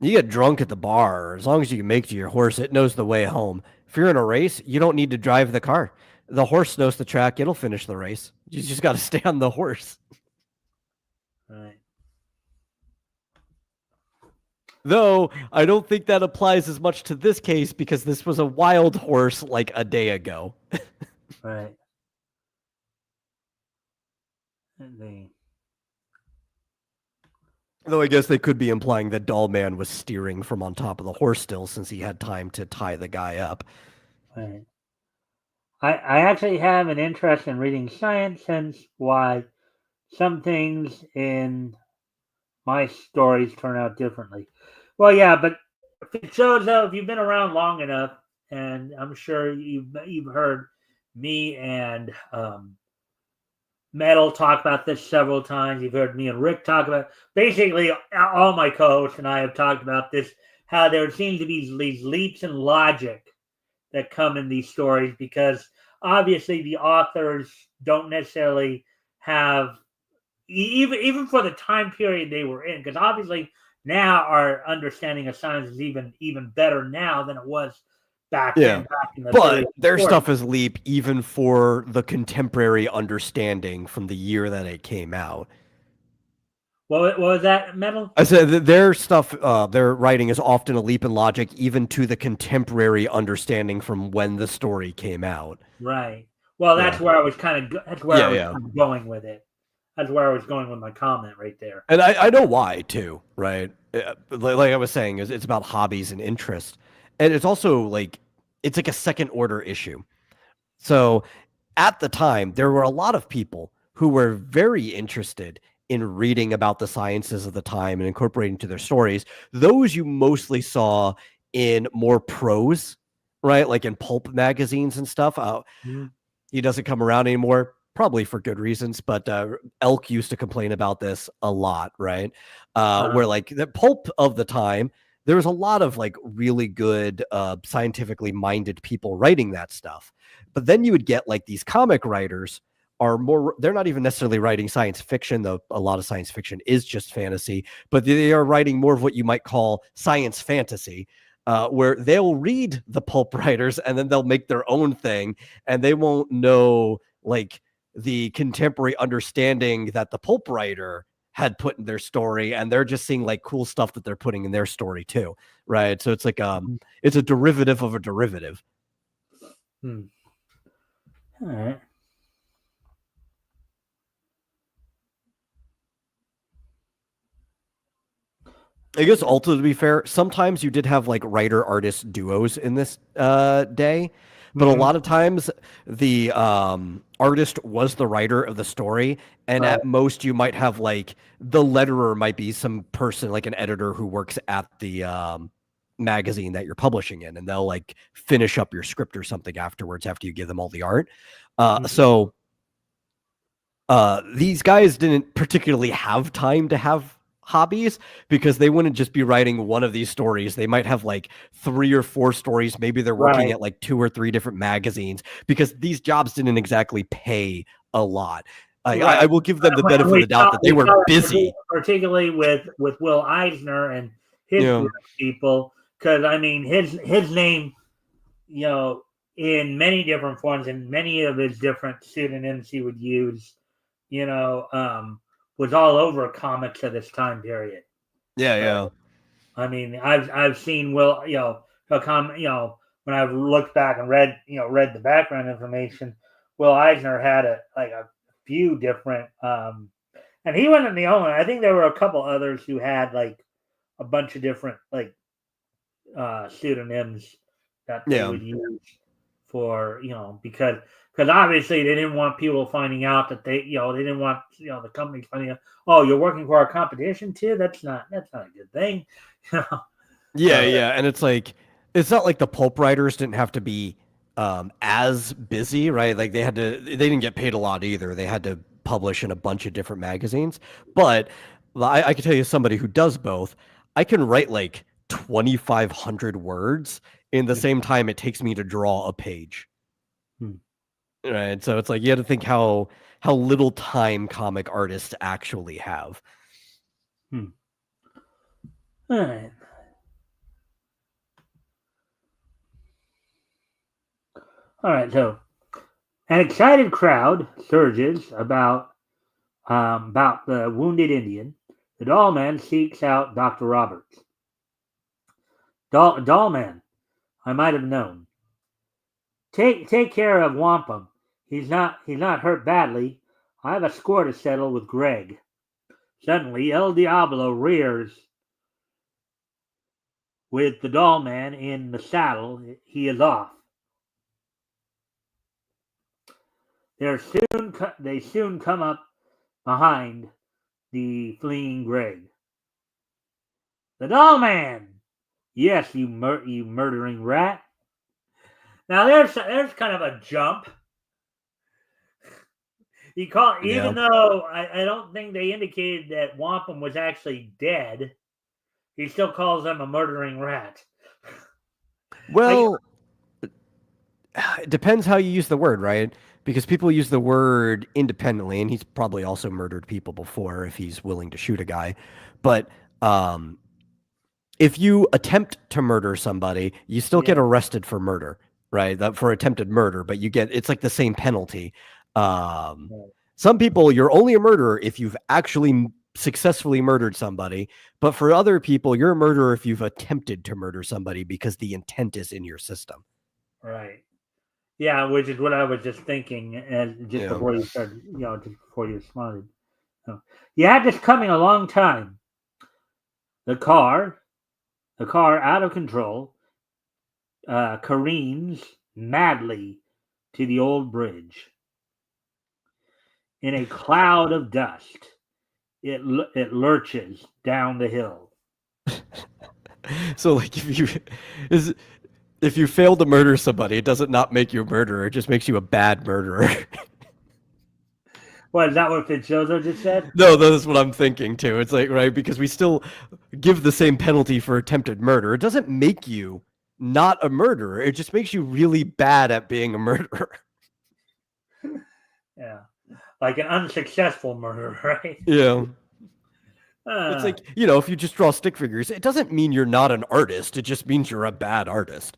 you get drunk at the bar. As long as you can make to your horse, it knows the way home. If you're in a race, you don't need to drive the car. The horse knows the track. It'll finish the race. You just got to stay on the horse. Right. Though I don't think that applies as much to this case because this was a wild horse like a day ago. Right. Though I guess they could be implying that Doll Man was steering from on top of the horse still since he had time to tie the guy up. Right. I actually have an interest in reading science, hence why some things in my stories turn out differently. Well, yeah, but it shows though if you've been around long enough, and I'm sure you've heard me and Metal talk about this several times. You've heard me and Rick talk about. Basically, all my co-hosts and I have talked about this. How there seems to be these leaps in logic that come in these stories because obviously the authors don't necessarily have even for the time period they were in, because obviously now our understanding of science is even better now than it was back then. Back in the but their stuff is leap even for the contemporary understanding from the year that it came out. What was that, Metal? I said that their stuff, their writing is often a leap in logic, even to the contemporary understanding from when the story came out. Right. Well, that's where I was kind of. That's where I was kind of going with it. That's where I was going with my comment right there. And I know why too, right? Like I was saying, it's about hobbies and interest, and it's also like it's like a second order issue. So at the time, there were a lot of people who were very interested in reading about the sciences of the time and incorporating to their stories. Those you mostly saw in more prose, right? Like in pulp magazines and stuff. He doesn't come around anymore, probably for good reasons, but Elk used to complain about this a lot, right? Where like the pulp of the time, there was a lot of like really good scientifically minded people writing that stuff. But then you would get like these comic writers are more, they're not even necessarily writing science fiction, though a lot of science fiction is just fantasy, but they are writing more of what you might call science fantasy, where they'll read the pulp writers and then they'll make their own thing, and they won't know like the contemporary understanding that the pulp writer had put in their story, and they're just seeing like cool stuff that they're putting in their story too, right? So it's like it's a derivative of a derivative. All right. I guess also, to be fair, sometimes you did have like writer artist duos in this day, but a lot of times the artist was the writer of the story, and at most you might have like the letterer might be some person like an editor who works at the magazine that you're publishing in, and they'll like finish up your script or something afterwards after you give them all the art. So these guys didn't particularly have time to have hobbies, because they wouldn't just be writing one of these stories. They might have like 3 or 4 stories. Maybe they're working at like 2 or 3 different magazines, because these jobs didn't exactly pay a lot. I will give them the benefit of the doubt that they were busy, particularly with Will Eisner and his group of people, because I mean his name, you know, in many different forms and many of his different pseudonyms he would use, you know, was all over comics of this time period. Yeah. I mean, I've seen Will, you know, when I've looked back and read the background information, Will Eisner had a few different, and he wasn't the only one. I think there were a couple others who had like a bunch of different like pseudonyms that they would use for, you know, because obviously they didn't want people finding out that they didn't want, you know, the companies finding out, oh, you're working for our competition too. That's not a good thing. Yeah, and it's like, it's not like the pulp writers didn't have to be as busy, right? Like they didn't get paid a lot either. They had to publish in a bunch of different magazines. But I can tell you, somebody who does both, I can write like 2,500 words in the same time it takes me to draw a page. Right. So it's like, you have to think how little time comic artists actually have. All right. All right. So an excited crowd surges about the wounded Indian. The doll man seeks out Dr. Roberts. Doll man, I might have known. Take care of Wampum. He's not hurt badly. I have a score to settle with Greg. Suddenly, El Diablo rears with the doll man in the saddle. He is off. They soon come up behind the fleeing Greg. The doll man. Yes, you murdering rat. Now there's kind of a jump. Even though I don't think they indicated that Wampum was actually dead, he still calls him a murdering rat. Well, it depends how you use the word, right? Because people use the word independently, and he's probably also murdered people before if he's willing to shoot a guy. But if you attempt to murder somebody, you still get arrested for murder, right? For attempted murder, but it's like the same penalty. Some people, you're only a murderer if you've actually successfully murdered somebody. But for other people, you're a murderer if you've attempted to murder somebody because the intent is in your system. Right. Yeah, which is what I was just thinking, and before you started, just before you responded. You had this coming a long time. The car out of control, careens madly to the old bridge. In a cloud of dust, it lurches down the hill. So, like, if you fail to murder somebody, it doesn't not make you a murderer. It just makes you a bad murderer. What, is that what Fitzjozo just said? No, that's what I'm thinking too. It's like, right, because we still give the same penalty for attempted murder. It doesn't make you not a murderer. It just makes you really bad at being a murderer. Yeah. like an unsuccessful murder, right? Yeah. It's Uh, like, if you just draw stick figures, it doesn't mean you're not an artist. It just means you're a bad artist.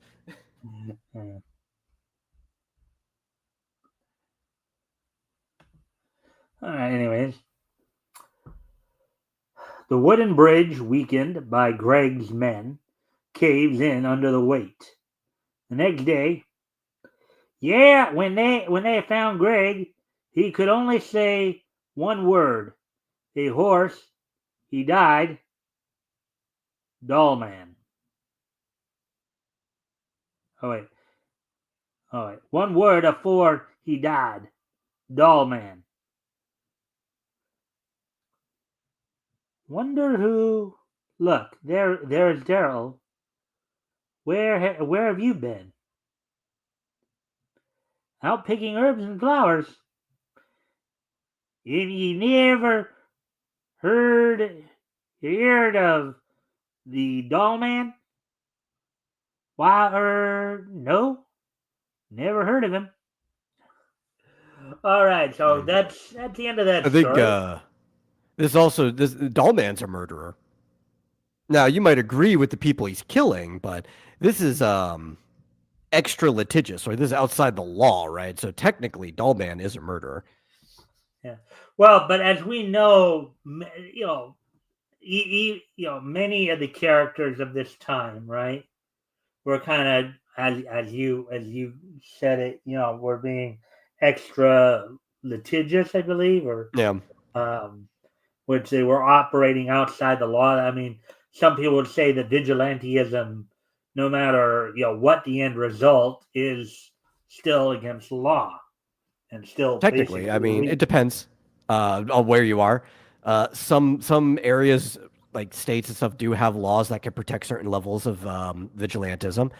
all right. Anyways, the wooden bridge, weakened by Greg's men, caves in under the weight. The next day, yeah, when they found Greg, he could only say one word. A horse. He died. Doll man. Oh wait. Oh wait. One word afore he died. Doll man. Wonder who. Look, there's Daryl. Where have you been? Out picking herbs and flowers. If you never heard of the doll man? Why, no, never heard of him. All right, so that's the end of that I think story. this Dollman's a murderer. Now, you might agree with the people he's killing, but this is extra litigious, or this is outside the law, right? So technically, Dollman is a murderer. Yeah. Well, but as we know, many of the characters of this time, right, were kind of as you said it, were being extra litigious, I believe, or Yeah. which they were operating outside the law. I mean, some people would say that vigilantism, no matter what the end result is, still against the law and still Technically, I basically mean, it illegal. depends on where you are. Some areas, like states and stuff, do have laws that can protect certain levels of vigilantism.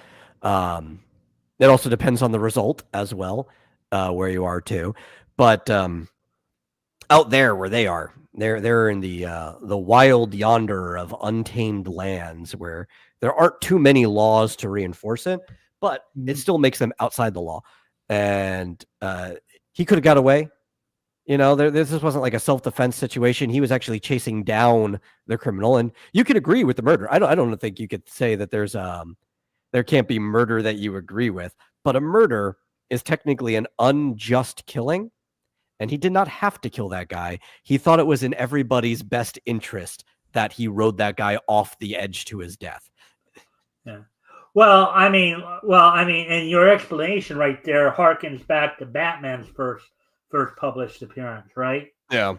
It also depends on the result as well, where you are too. But out there where they are, they're in the wild yonder of untamed lands where there aren't too many laws to reinforce it, but it still makes them outside the law. And he could have got away. This wasn't like a self-defense situation. He was actually chasing down the criminal, and you could agree with the murder. I don't think you could say that there can't be murder that you agree with, but a murder is technically an unjust killing, and he did not have to kill that guy. He thought it was in everybody's best interest that he rode that guy off the edge to his death. Yeah. Well, I mean, and your explanation right there harkens back to Batman's first published appearance, right? Yeah.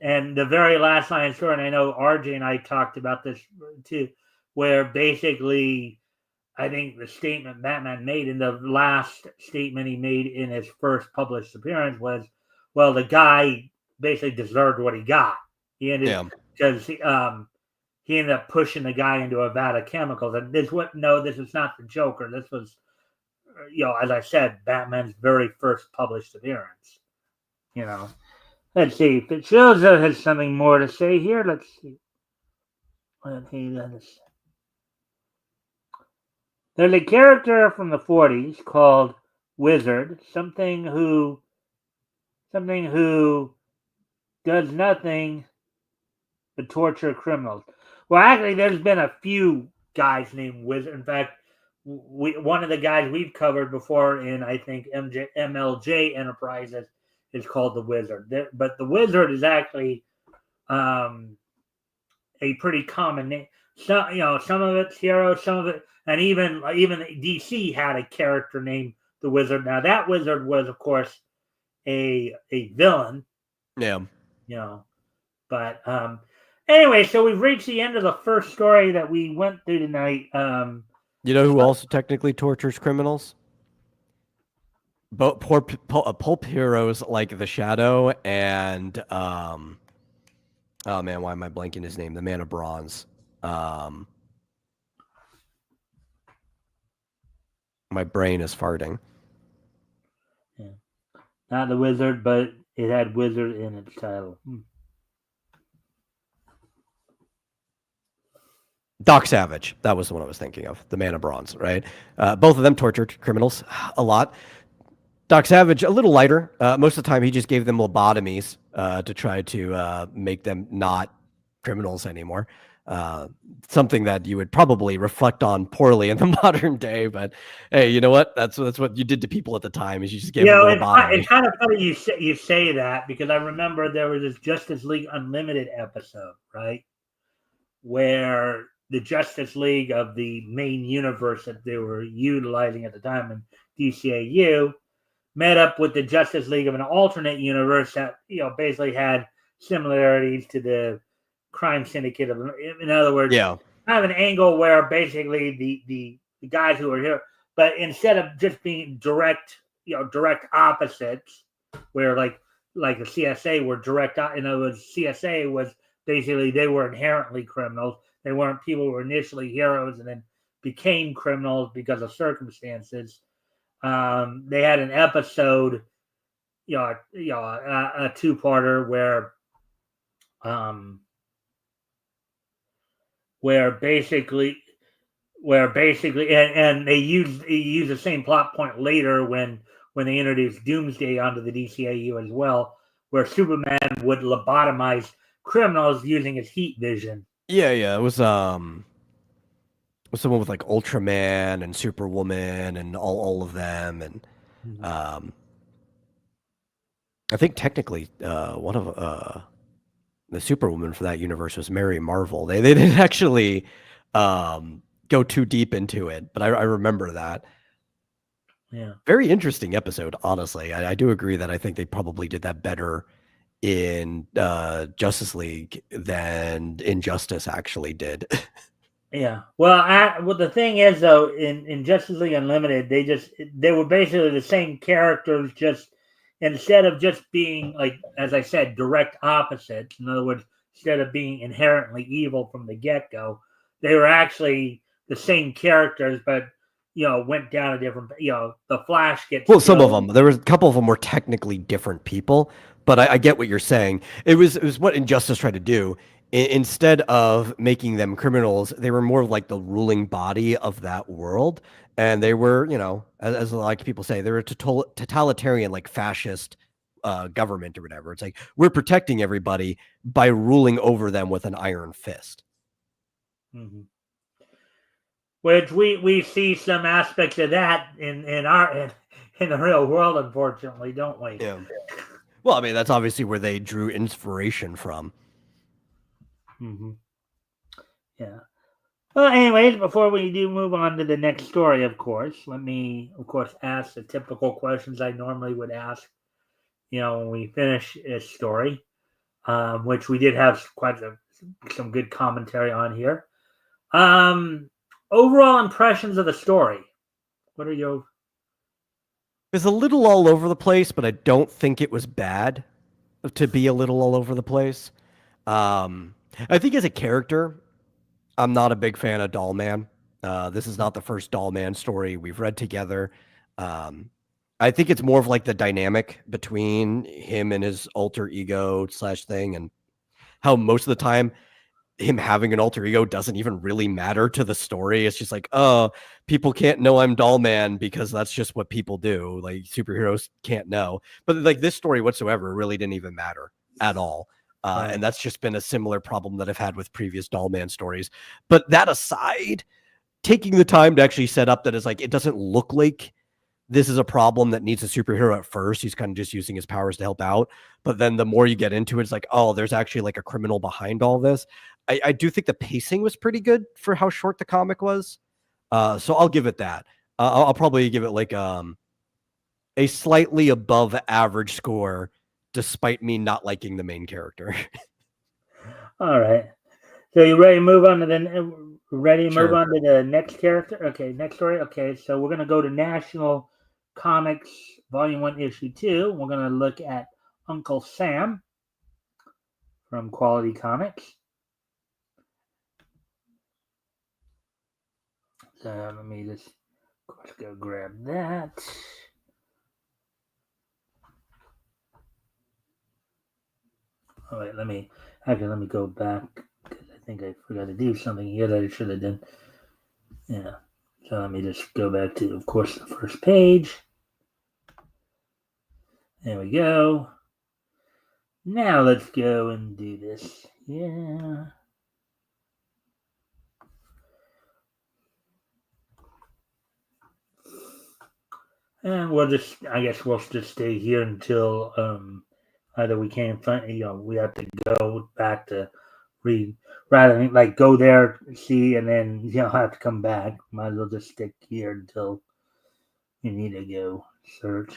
And the very last line of the story, and I know RJ and I talked about this too, where basically I think the statement Batman made in the last statement he made in his first published appearance was, well, the guy basically deserved what he got. He ended because he ended up pushing the guy into a vat of chemicals. And this is not the Joker. This was, as I said, Batman's very first published appearance. Let's see if it shows that has something more to say here. Let's see. There's a character from the 40s called Wizard, something who does nothing but torture criminals. Well, actually, there's been a few guys named Wizard. In fact, one of the guys we've covered before in I think MLJ Enterprises is called the Wizard. But the Wizard is actually a pretty common name. Some of it's hero, some of it, and even DC had a character named the Wizard. Now that Wizard was, of course, a villain. Yeah. But anyway, so we've reached the end of the first story that we went through tonight. You know who also technically tortures criminals? Poor pulp heroes like the Shadow and oh man, why am I blanking his name? The Man of Bronze. My brain is farting. Yeah. Not the Wizard, but it had Wizard in its title. Doc Savage. That was the one I was thinking of. The Man of Bronze, right? Both of them tortured criminals a lot. Doc Savage, a little lighter. Most of the time, he just gave them lobotomies to try to make them not criminals anymore. Something that you would probably reflect on poorly in the modern day. But hey, you know what? That's what you did to people at the time. Is you just gave them a lobotomy. It's kind of funny you say that, because I remember there was this Justice League Unlimited episode, right, where the Justice League of the main universe that they were utilizing at the time in DCAU met up with the Justice League of an alternate universe that basically had similarities to the crime syndicate of. In other words, kind of an angle where basically the guys who are here, but instead of just being direct opposites, where like the CSA were direct. In other words, CSA was basically they were inherently criminals. They weren't people who were initially heroes and then became criminals because of circumstances. They had an episode, a two-parter where basically and they use the same plot point later when they introduced Doomsday onto the DCAU as well, where Superman would lobotomize criminals using his heat vision. Yeah. It was someone with like Ultraman and Superwoman and all of them, and I think technically one of the Superwoman for that universe was Mary Marvel. They didn't actually go too deep into it, but I remember that. Yeah. Very interesting episode, honestly. I do agree that I think they probably did that better in Justice League than Injustice actually did. Yeah. Well, the thing is, though, in Justice League Unlimited, they were basically the same characters, just instead of just being, like, as I said, direct opposites. In other words, instead of being inherently evil from the get-go, they were actually the same characters, but went down a different. The Flash gets some of them. There was a couple of them were technically different people, but I get what you're saying. It was what Injustice tried to do. Instead of making them criminals, they were more like the ruling body of that world, and they were, as like people say, they were totalitarian, like fascist government or whatever. It's like we're protecting everybody by ruling over them with an iron fist. Mm-hmm. Which we see some aspects of that in the real world, unfortunately, don't we? Yeah. Well, I mean, that's obviously where they drew inspiration from. Mm-hmm. Yeah. Well, anyways, before we do move on to the next story, of course, let me, ask the typical questions I normally would ask, when we finish a story, which we did have some good commentary on here. Overall impressions of the story. What are your? It's a little all over the place, but I don't think it was bad to be a little all over the place. I think as a character, I'm not a big fan of Doll Man. This is not the first Doll Man story we've read together. I think it's more of like the dynamic between him and his alter ego / thing, and how most of the time him having an alter ego doesn't even really matter to the story. It's just like, oh, people can't know I'm Doll Man because that's just what people do. Like superheroes can't know. But like this story whatsoever really didn't even matter at all. Right. And that's just been a similar problem that I've had with previous Doll Man stories. But that aside, taking the time to actually set up that it's like, it doesn't look like this is a problem that needs a superhero at first. He's kind of just using his powers to help out. But then the more you get into it, it's like, oh, there's actually like a criminal behind all this. I do think the pacing was pretty good for how short the comic was. So I'll give it that. I'll probably give it like a slightly above average score, despite me not liking the main character. All right. So you ready to move on to the next character? Okay, next story. Okay, so we're gonna go to National Comics Volume 1, Issue 2. We're gonna look at Uncle Sam from Quality Comics. So let me just, of course, go grab that. All right, let me go back because I think I forgot to do something here that I should have done. Yeah. So let me just go back to, of course, the first page. There we go. Now let's go and do this. Yeah. And I guess we'll just stay here until either we can't find, we have to go back to read, rather than like go there, see, and then have to come back. Might as well just stick here until you need to go search.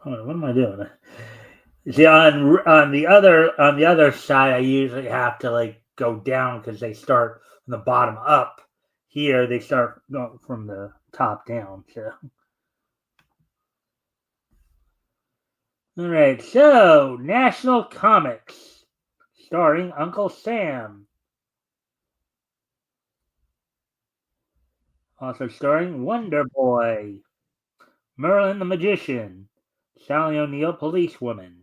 What am I doing? See, on the other side, I usually have to like go down because they start from the bottom up. Here, they start going from the top down. So, all right. So, National Comics, starring Uncle Sam, also starring Wonder Boy, Merlin the Magician, Sally O'Neill, Policewoman.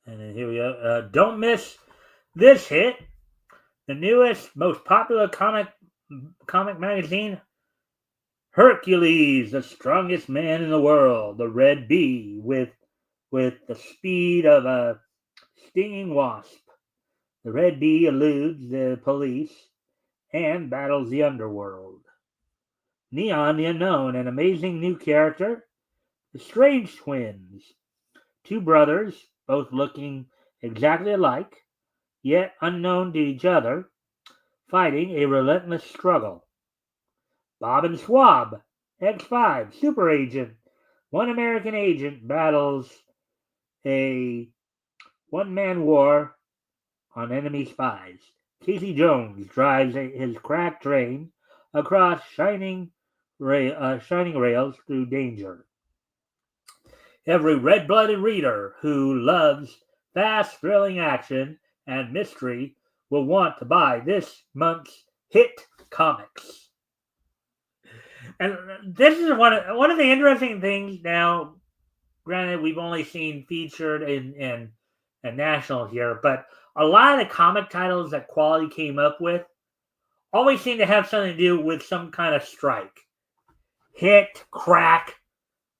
And then here we go. Don't miss this hit. The newest, most popular comic magazine, Hercules, the strongest man in the world, the Red Bee, with the speed of a stinging wasp. The Red Bee eludes the police and battles the underworld. Neon the Unknown, an amazing new character, the Strange Twins, two brothers, both looking exactly alike, yet unknown to each other, fighting a relentless struggle. Bob and Swab, X5, super agent. One American agent battles a one-man war on enemy spies. Casey Jones drives his crack train across shining rails through danger. Every red-blooded reader who loves fast, thrilling action and mystery will want to buy this month's hit comics. And this is one of the interesting things. Now, granted, we've only seen featured in national here, but a lot of the comic titles that Quality came up with always seem to have something to do with some kind of strike. Hit, crack,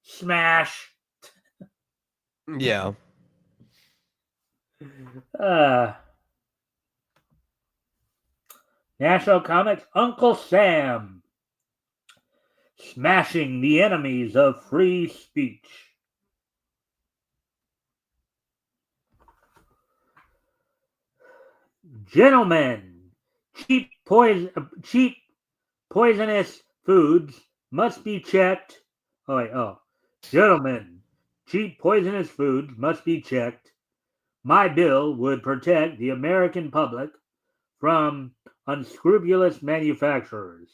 smash. Yeah. National Comics, Uncle Sam, smashing the enemies of free speech. Gentlemen, cheap poisonous foods must be checked. Gentlemen, cheap poisonous foods must be checked. My bill would protect the American public from unscrupulous manufacturers.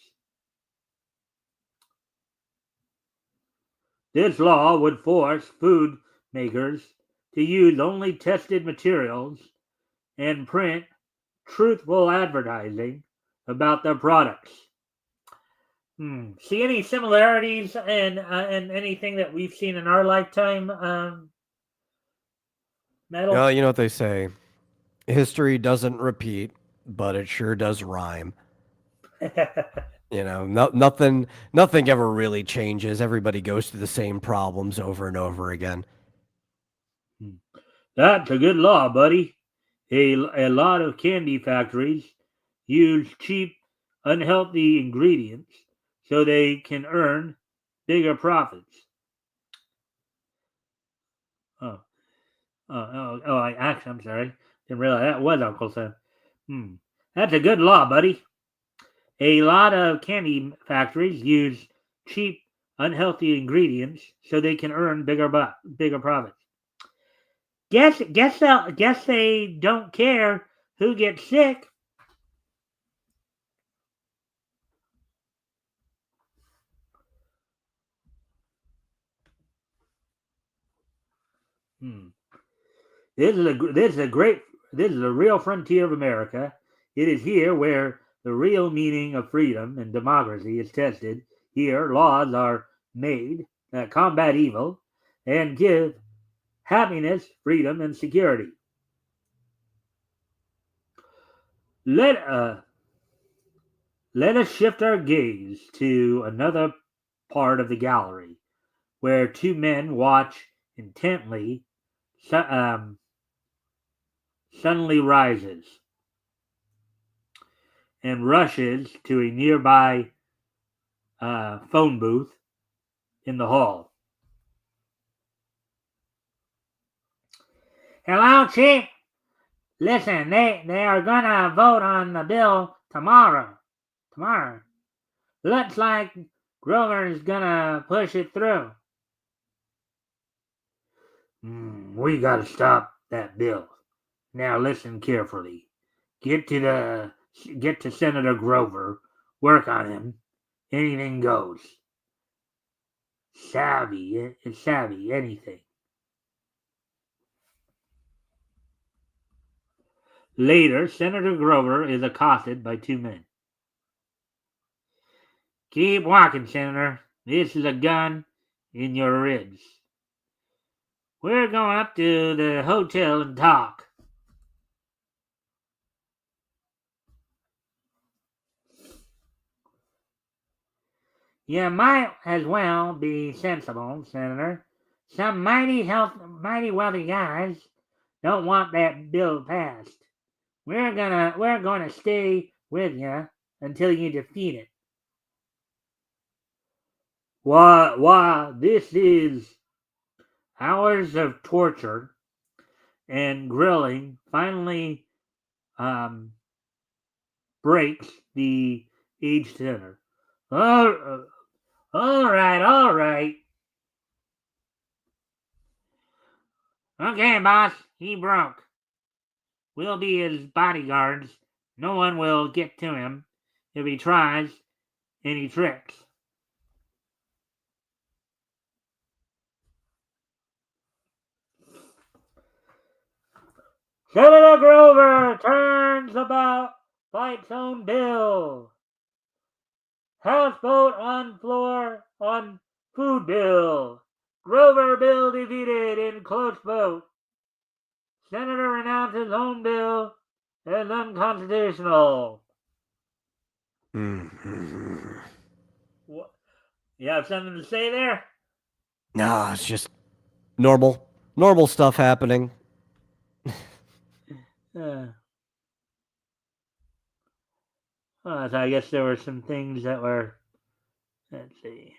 This law would force food makers to use only tested materials and print truthful advertising about their products. See any similarities in anything that we've seen in our lifetime, Metal? You know what they say: history doesn't repeat, but it sure does rhyme. Nothing ever really changes. Everybody goes through the same problems over and over again. That's a good law, buddy. A lot of candy factories use cheap, unhealthy ingredients so they can earn bigger profits. Oh, I'm sorry. Didn't realize that was Uncle Sam. That's a good law, buddy. A lot of candy factories use cheap, unhealthy ingredients so they can earn bigger profits. Guess they don't care who gets sick. This is a real frontier of America. It is here where the real meaning of freedom and democracy is tested. Here, laws are made that combat evil and give happiness, freedom, and security. Let let us shift our gaze to another part of the gallery, where two men watch intently. Suddenly rises and rushes to a nearby phone booth in the hall. Hello, Chief. Listen, they are gonna vote on the bill tomorrow. Tomorrow. Looks like Grover's gonna push it through. We gotta stop that bill. Now listen carefully. Get to Senator Grover. Work on him. Anything goes. Savvy, anything. Later, Senator Grover is accosted by two men. Keep walking, Senator. This is a gun in your ribs. We're going up to the hotel and talk. You might as well be sensible, Senator. Some mighty wealthy guys don't want that bill passed. We're gonna stay with you until you defeat it. Why, this is hours of torture and grilling finally breaks the aged senator. All right. Okay, boss, he broke. We'll be his bodyguards. No one will get to him if he tries any tricks. Senator Grover turns about, fights own bill. House vote on floor on food bill. Grover bill defeated in close vote. Senator renounces own bill as unconstitutional. What? You have something to say there? No, it's just normal stuff happening. So I guess there were some things that were. Let's see.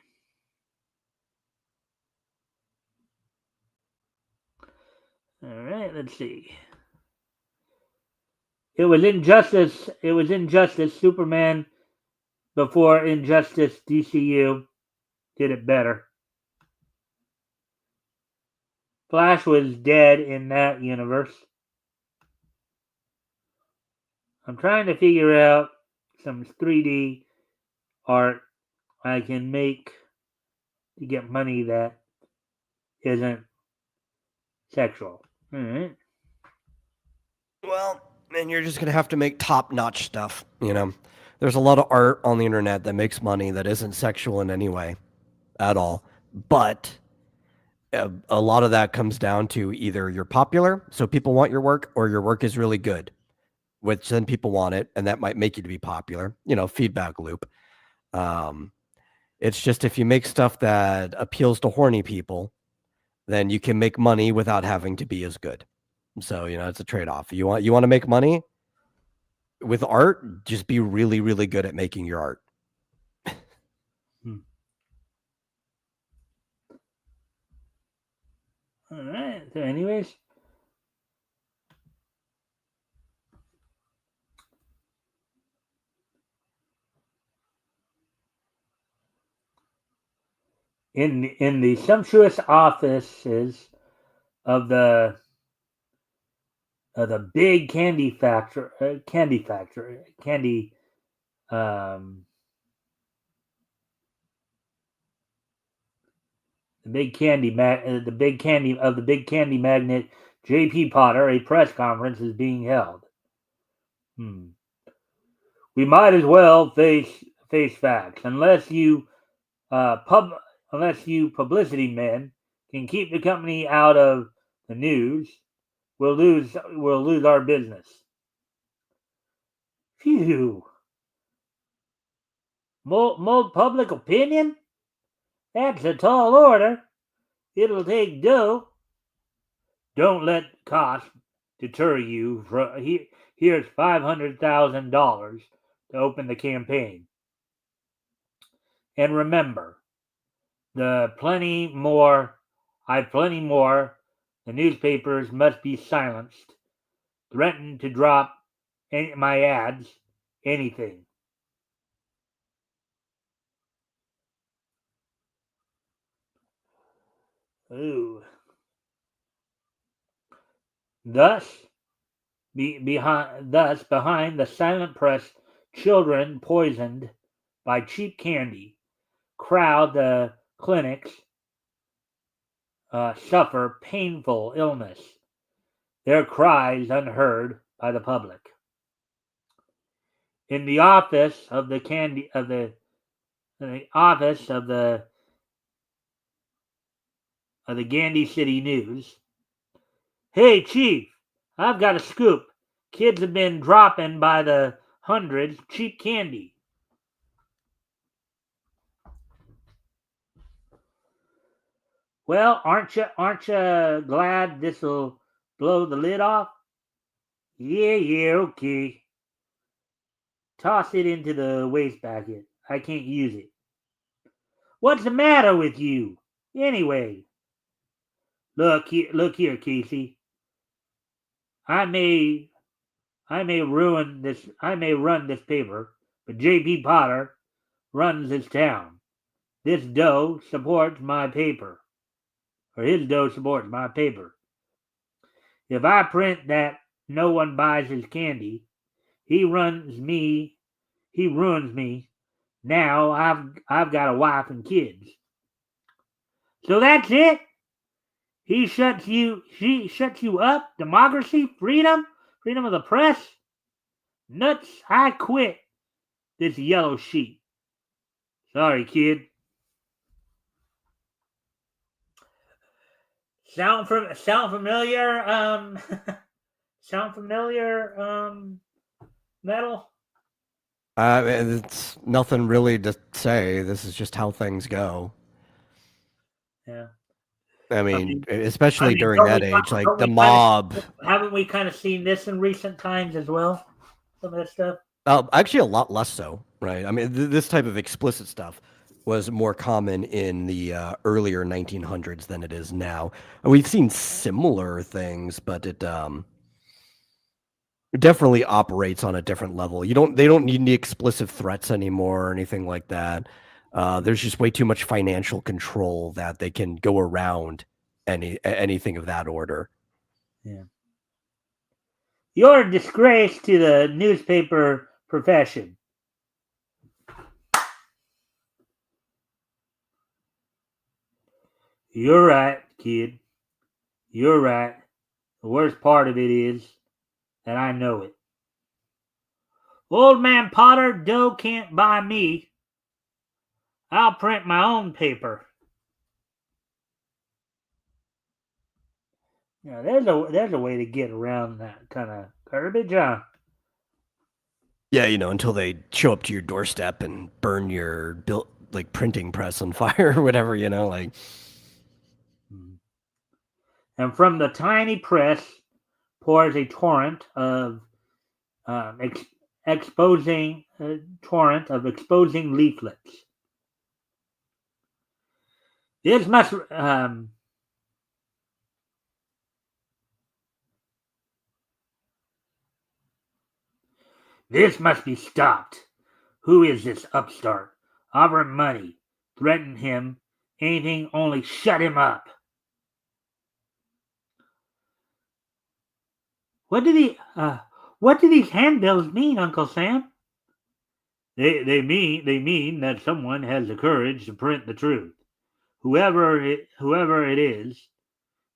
All right, let's see. It was Injustice. Superman before Injustice DCU did it better. Flash was dead in that universe. I'm trying to figure out some 3D art I can make to get money that isn't sexual. All right. Well, and you're just gonna have to make top-notch stuff. There's a lot of art on the internet that makes money that isn't sexual in any way at all, but a lot of that comes down to either you're popular, so people want your work, or your work is really good, which then people want it, and that might make you to be popular. Feedback loop. It's just if you make stuff that appeals to horny people, then you can make money without having to be as good. So, it's a trade-off. You want to make money with art, just be really, really good at making your art. All right. So, anyways, in the sumptuous offices of the big candy the big candy magnet J.P. Potter, a press conference is being held. We might as well face facts. Unless you publicity men can keep the company out of the news, we'll lose our business. Phew. Mold public opinion? That's a tall order. It'll take dough. Don't let cost deter you. Here's $500,000 to open the campaign. And remember, I've plenty more. The newspapers must be silenced. Threaten to drop my ads. Anything. Ooh. Thus, behind the silent press, children poisoned by cheap candy crowd the clinics, suffer painful illness. Their cries unheard by the public. In the office of the Gandy City News. Hey, Chief, I've got a scoop. Kids have been dropping by the hundreds cheap candy. Well, aren't you glad this'll blow the lid off? Yeah, okay. Toss it into the wastebasket. I can't use it. What's the matter with you? Anyway. Look here, Casey. I may run this paper, but J.P. Potter runs this town. This dough supports my paper. Or his dough supports my paper. If I print that no one buys his candy, he ruins me. Now I've got a wife and kids. So that's it? She shuts you up? Democracy? Freedom of the press? Nuts, I quit this yellow sheet. Sorry, kid. Sound familiar? Sound familiar, Metal? It's nothing really to say. This is just how things go. Yeah. I mean especially during that age, like the mob. Haven't we kind of seen this in recent times as well? Some of that stuff? Actually, a lot less so, right? I mean, this type of explicit stuff was more common in the earlier 1900s than it is now. We've seen similar things, but it definitely operates on a different level. They don't need any explicit threats anymore or anything like that. There's just way too much financial control that they can go around anything of that order. Yeah. You're a disgrace to the newspaper profession. You're right, kid. You're right. The worst part of it is that I know it. Old man Potter, dough can't buy me. I'll print my own paper. Yeah, there's a way to get around that kind of garbage, huh? Yeah, until they show up to your doorstep and burn your printing press on fire or whatever, like. And from the tiny press pours a torrent of exposing leaflets. This must be stopped. Who is this upstart? Offer him money. Threaten him. Anything, only shut him up. What do these handbills mean, Uncle Sam? They mean that someone has the courage to print the truth. whoever it is,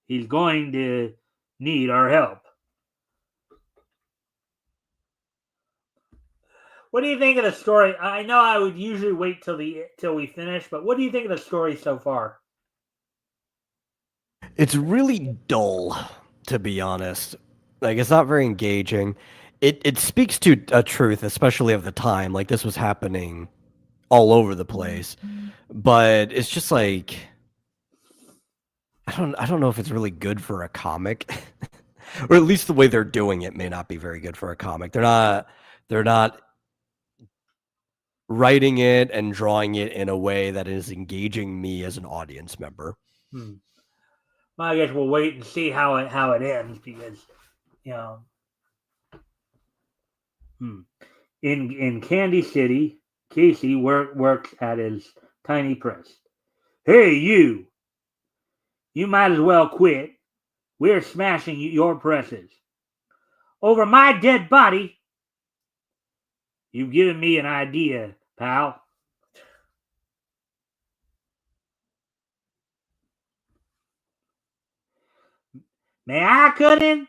he's going to need our help. What do you think of the story? I know I would usually wait till we finish, but what do you think of the story so far? It's really dull, to be honest. Like it's not very engaging. It speaks to a truth, especially of the time. Like this was happening all over the place. But it's just like I don't know if it's really good for a comic. Or at least the way they're doing it may not be very good for a comic. They're not writing it and drawing it in a way that is engaging me as an audience member. Hmm. Well, I guess we'll wait and see how it ends because you know, hmm. in Candy City, Casey works at his tiny press. Hey, you! You might as well quit. We're smashing your presses over my dead body. You've given me an idea, pal. May I cut in?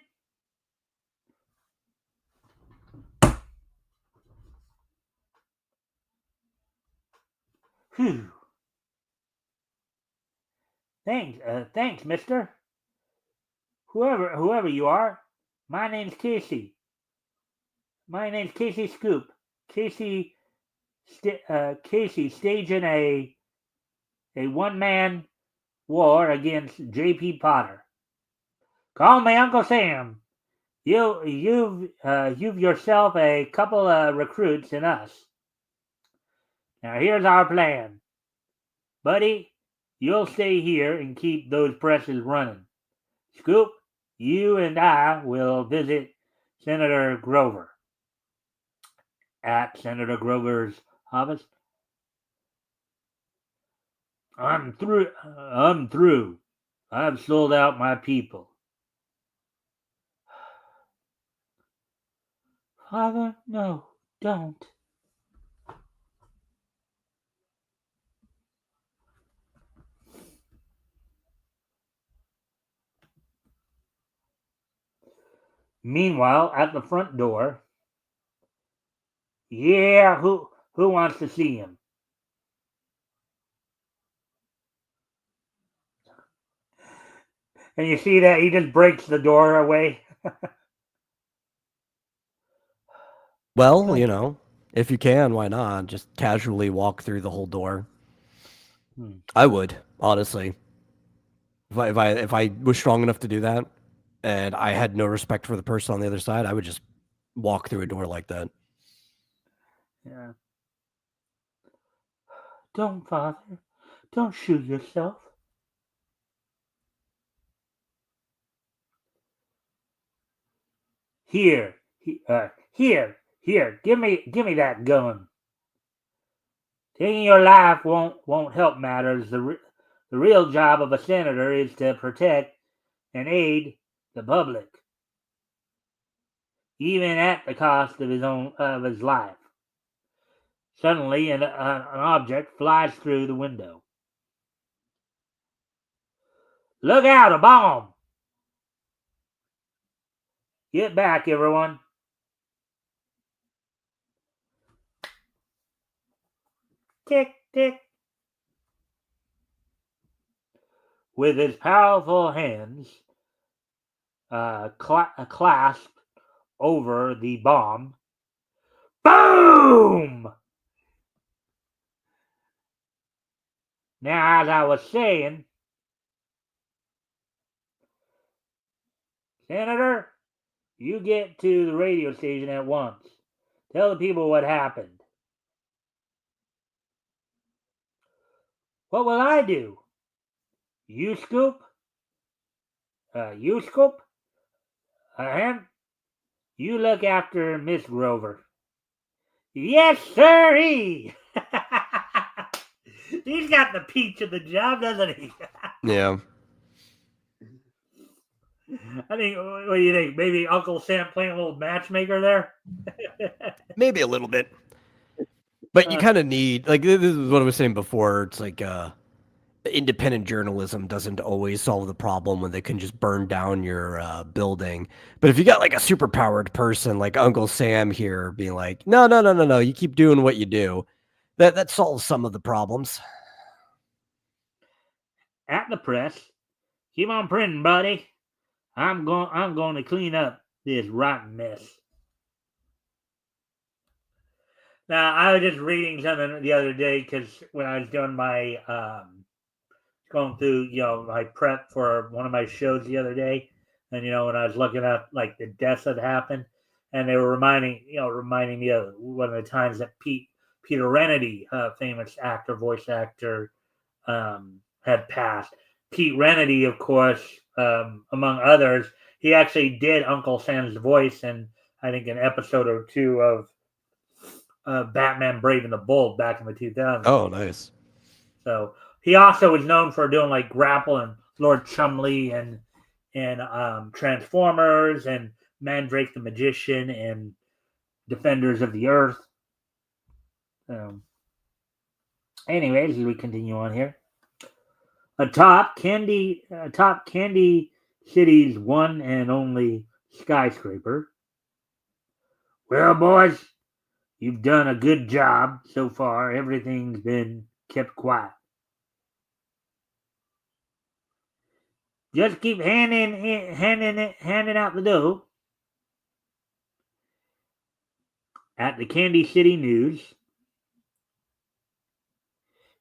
Whew. Thanks, mister. Whoever you are. My name's Casey. My name's Casey Scoop. Casey, Casey staging a one man war against J.P. Potter. Call me Uncle Sam. You've yourself a couple of recruits in us. Now here's our plan, buddy. You'll stay here and keep those presses running. Scoop, you and I will visit Senator Grover at Senator Grover's office. I'm through. I'm through. I've sold out my people. Father, no, don't. Meanwhile, at the front door, yeah, who wants to see him? And you see that he just breaks the door away. Well, if you can, why not? Just casually walk through the whole door. I would, honestly. If I was strong enough to do that and I had no respect for the person on the other side, I would just walk through a door like that. Yeah. Don't, Father. Don't shoot yourself. Here, here. Give me that gun. Taking your life won't help matters. The real job of a senator is to protect and aid the public, even at the cost of his life. Suddenly, an object flies through the window. Look out! A bomb! Get back, everyone! Tick tick. With his powerful hands clasped over the bomb, boom! Now, as I was saying, Senator, you get to the radio station at once. Tell the people what happened. What will I do? You scoop? You scoop? Him? You look after Miss Grover. Yes, sirree! He's got the peach of the job, doesn't he? Yeah. I think, what do you think? Maybe Uncle Sam playing a little matchmaker there? Maybe a little bit. But you kind of need, like, this is what I was saying before. It's like, independent journalism doesn't always solve the problem when they can just burn down your building. But if you got like a super powered person like Uncle Sam here being like, no, no, no, no, no, you keep doing what you do, that solves some of the problems. At the press, keep on printing, buddy. I'm going to clean up this rotten mess. Now, I was just reading something the other day because when I was doing my going through my prep for one of my shows the other day, and when I was looking at like the deaths that happened, and they were reminding me of one of the times that Peter Renedy, famous actor, voice actor, had passed. Pete Renedy, of course, among others, he actually did Uncle Sam's voice in I think an episode or two of Batman Brave and the Bold back in the 2000s. Oh, nice. So he also was known for doing like Grapple and Lord Chumley and Transformers and Mandrake the Magician and Defenders of the Earth. Anyways, we continue on here. Atop Candy City's one and only skyscraper. Well, boys, you've done a good job so far. Everything's been kept quiet. Just keep handing out the dough. At the Candy City News,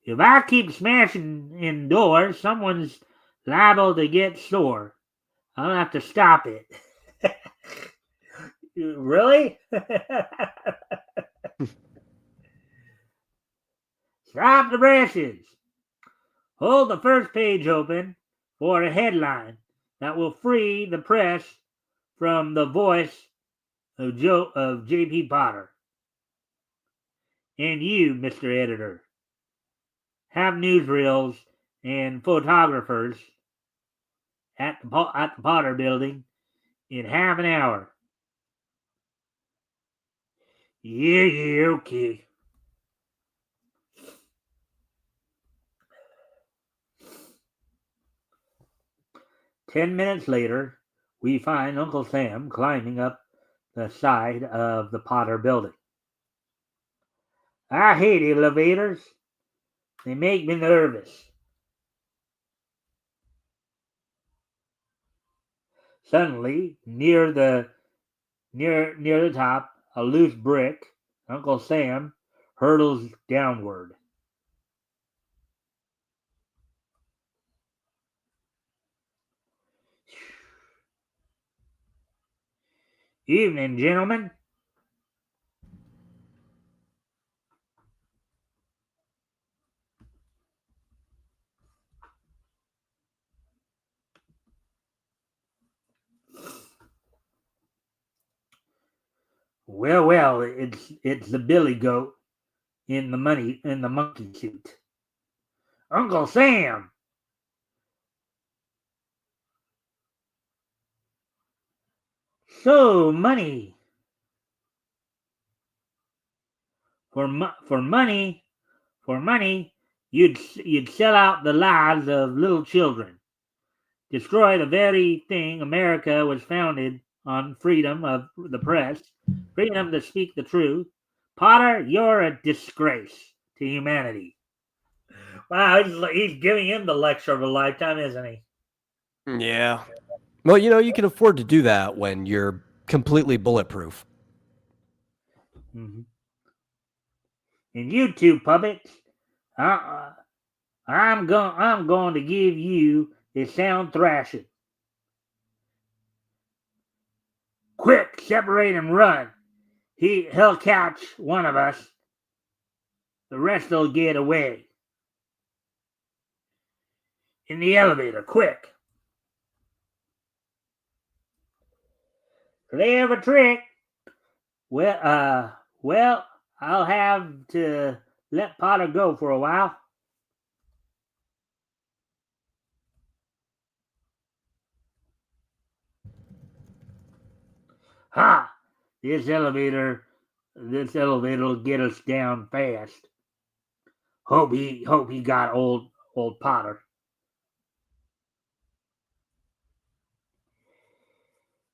if I keep smashing in doors, someone's liable to get sore. I'll have to stop it. Really? Stop the brushes. Hold the first page open for a headline that will free the press from the voice of J.P. Potter. And you, Mr. Editor, have newsreels and photographers at the Potter Building in half an hour. Yeah, okay. Ten minutes later, we find Uncle Sam climbing up the side of the Potter Building. I hate elevators. They make me nervous. Suddenly, near the top, a loose brick, Uncle Sam hurtles downward. Evening, gentlemen. Well, it's the billy goat in the monkey suit. Uncle Sam. So money for money, you'd sell out the lives of little children, destroy the very thing America was founded on: freedom of the press, freedom to speak the truth. Potter, you're a disgrace to humanity. Wow, he's giving him the lecture of a lifetime, isn't he? Yeah. Well, you can afford to do that when you're completely bulletproof. Mm-hmm. And you two puppets, I'm going to give you a sound thrashing. Quick, separate and run. He'll catch one of us. The rest will get away. In the elevator, quick. Clever trick. Well, I'll have to let Potter go for a while. Ha! This elevator will get us down fast. Hope he got old old Potter.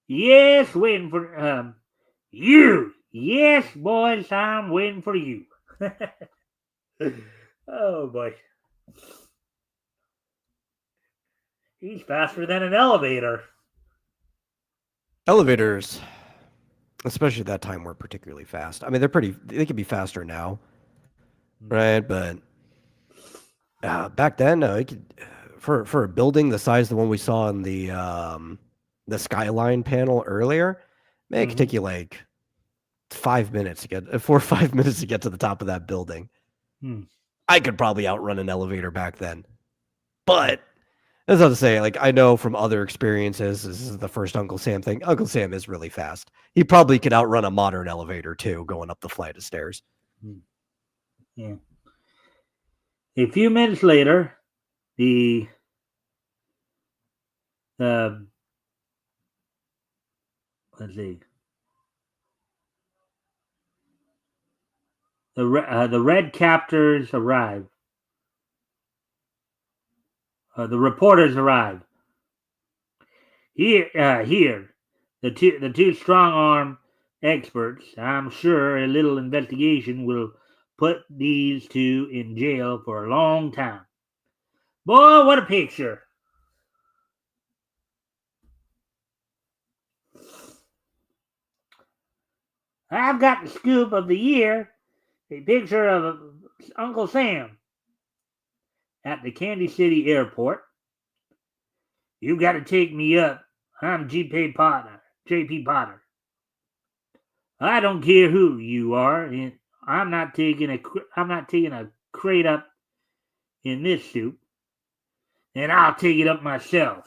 Yes, waiting for you. Yes, boys, I'm waiting for you. Oh boy. He's faster than an elevator. Elevators, especially at that time, weren't particularly fast. I mean, they could be faster now, right? But back then, it could, for a building the size of the one we saw in the skyline panel earlier, man, it could take you like 5 minutes to get 4 or 5 minutes to get to the top of that building. I could probably outrun an elevator back then, but that's not to say, like, I know from other experiences, this is the first Uncle Sam thing. Uncle Sam is really fast. He probably could outrun a modern elevator too, going up the flight of stairs. Yeah. A few minutes later, the let's see. The red captors arrive. The reporters arrive. Here, the two strong-arm experts. I'm sure a little investigation will put these two in jail for a long time. Boy, what a picture! I've got the scoop of the year. A picture of Uncle Sam at the Kansas City airport. You got to take me up. I'm J.P. Potter. I don't care who you are, and I'm not taking a crate up in this soup, and I'll take it up myself.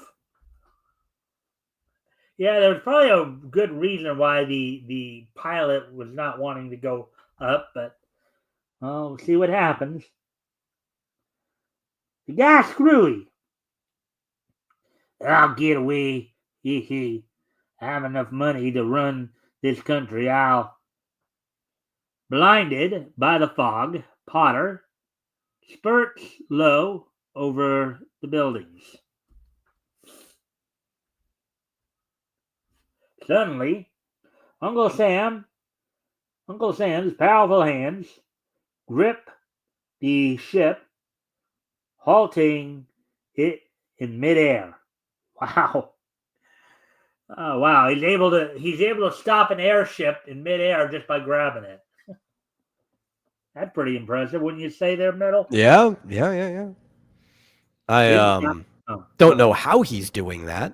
Yeah, there's probably a good reason why the pilot was not wanting to go up, but we'll see what happens. The guy's screwy. I'll get away. I have enough money to run this country. Blinded by the fog, Potter spurts low over the buildings. Suddenly, Uncle Sam's powerful hands grip the ship, halting it in midair. Wow. Oh wow, he's able to stop an airship in midair just by grabbing it. That's pretty impressive, wouldn't you say there, Middle? Yeah. I don't know how he's doing that,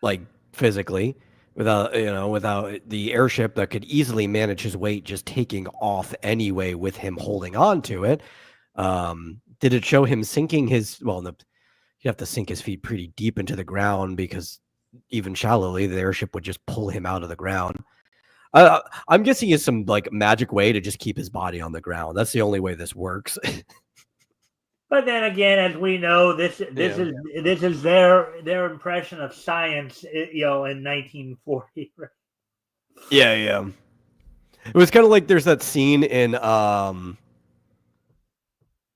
like physically, without the airship that could easily manage his weight just taking off anyway with him holding on to it. Did it show him sinking his? Well, you have to sink his feet pretty deep into the ground because even shallowly, the airship would just pull him out of the ground. I'm guessing it's some like magic way to just keep his body on the ground. That's the only way this works. But then again, as we know, this is their impression of science, in 1940. Yeah. It was kind of like there's that scene in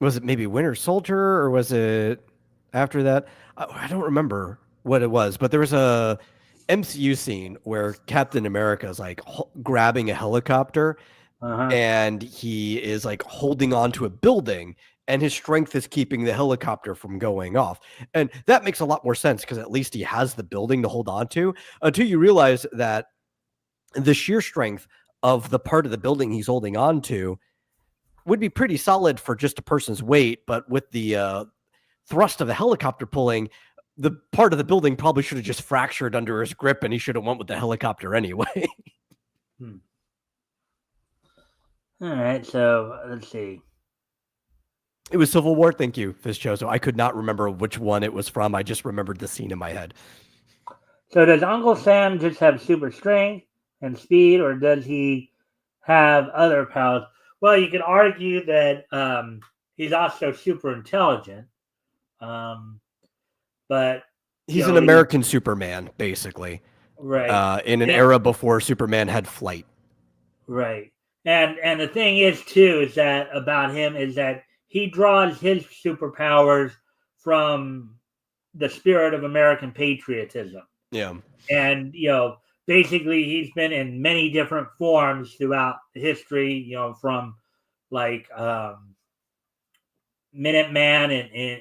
was it maybe Winter Soldier or was it after that? I don't remember what it was, but there was a MCU scene where Captain America is like grabbing a helicopter and he is like holding on to a building and his strength is keeping the helicopter from going off. And that makes a lot more sense because at least he has the building to hold on to until you realize that the sheer strength of the part of the building he's holding on to would be pretty solid for just a person's weight. But with the thrust of the helicopter pulling, the part of the building probably should have just fractured under his grip and he should have went with the helicopter anyway. All right, so let's see. It was Civil War. Thank you, Fizchoso. I could not remember which one it was from. I just remembered the scene in my head. So does Uncle Sam just have super strength and speed, or does he have other powers? Well, you could argue that he's also super intelligent. But he's an American Superman, basically. Right. In an era before Superman had flight. Right. And the thing is too is that about him is that he draws his superpowers from the spirit of American patriotism. Yeah. And, basically he's been in many different forms throughout history, from like Minuteman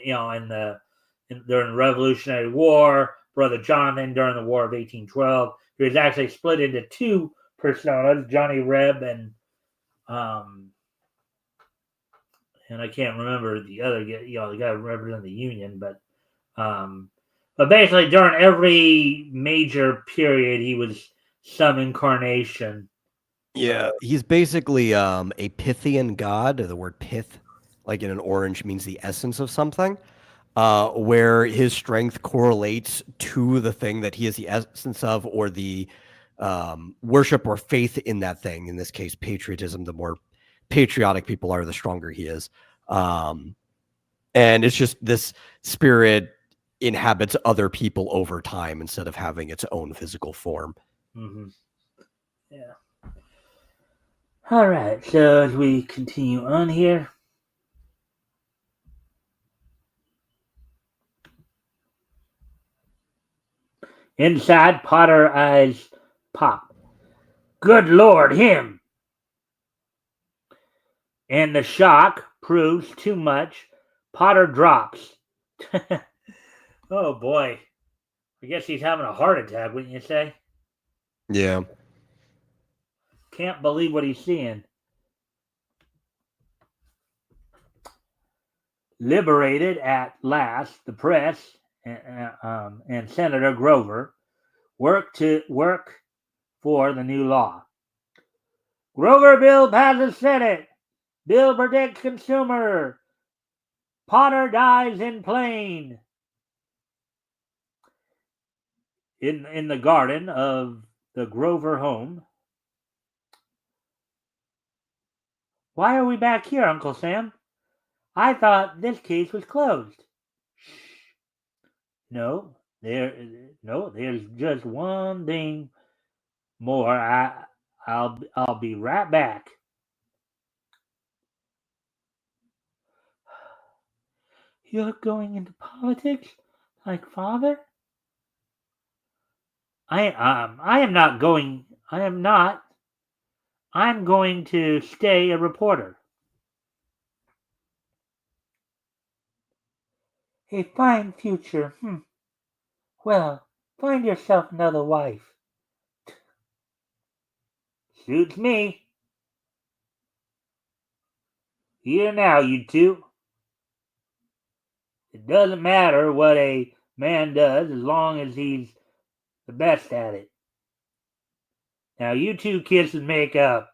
during the Revolutionary War, Brother Jonathan during the War of 1812. He was actually split into two personas, Johnny Reb and I can't remember the other, the guy representing the Union, but basically during every major period, he was some incarnation. Yeah, he's basically a Pythian god. The word pith, like in an orange, means the essence of something. Where his strength correlates to the thing that he is the essence of, or the worship or faith in that thing. In this case, patriotism. The more patriotic people are, the stronger he is. And it's just this spirit inhabits other people over time instead of having its own physical form. Mm-hmm. Yeah. All right. So as we continue on here. Inside, Potter eyes pop. Good Lord, him! And the shock proves too much. Potter drops. Oh boy. I guess he's having a heart attack, wouldn't you say? Yeah. Can't believe what he's seeing. Liberated at last, the press and Senator Grover work for the new law. Grover bill passes Senate. Bill protects consumer. Potter dies in plane. In the garden of the Grover home. Why are we back here, Uncle Sam? I thought this case was closed. Shh. No, there's just one thing more. I'll be right back. You're going into politics like father? I am not going. I am not. I'm going to stay a reporter. A fine future. Well, find yourself another wife. Suits me. Here now, you two. It doesn't matter what a man does as long as he's the best at it. Now, you two kiss and make up.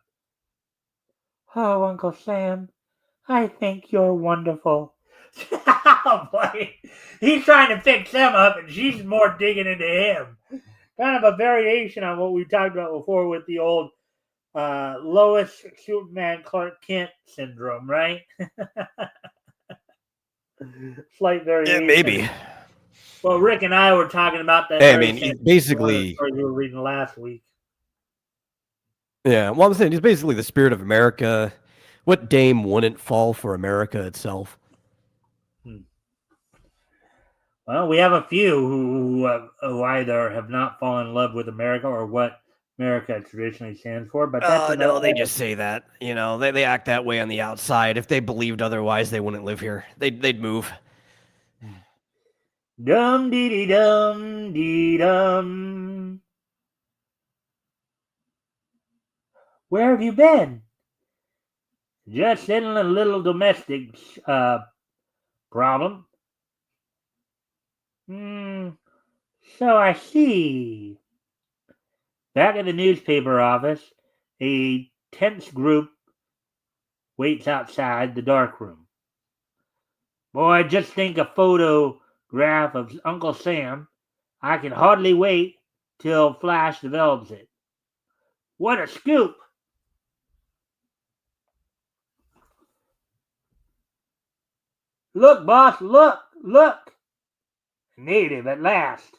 Oh, Uncle Sam, I think you're wonderful. Oh, boy. He's trying to fix them up, and she's more digging into him. Kind of a variation on what we talked about before with the old Lois Superman Clark Kent syndrome, right? Slight variation. Yeah, maybe. Well, Rick and I were talking about that. I mean, basically, story we were reading last week. Yeah, well, I'm saying he's basically the spirit of America. What dame wouldn't fall for America itself? Well, we have a few who either have not fallen in love with America or what America traditionally stands for. But that's no, they just say that. They act that way on the outside. If they believed otherwise, they wouldn't live here. They'd move. Dum dee dee dum dee dum. Where have you been? Just settling a little domestic problem. So I see. Back at the newspaper office, a tense group waits outside the darkroom. Boy, just think a photograph of Uncle Sam. I can hardly wait till Flash develops it. What a scoop! Look, boss, look! Native at last.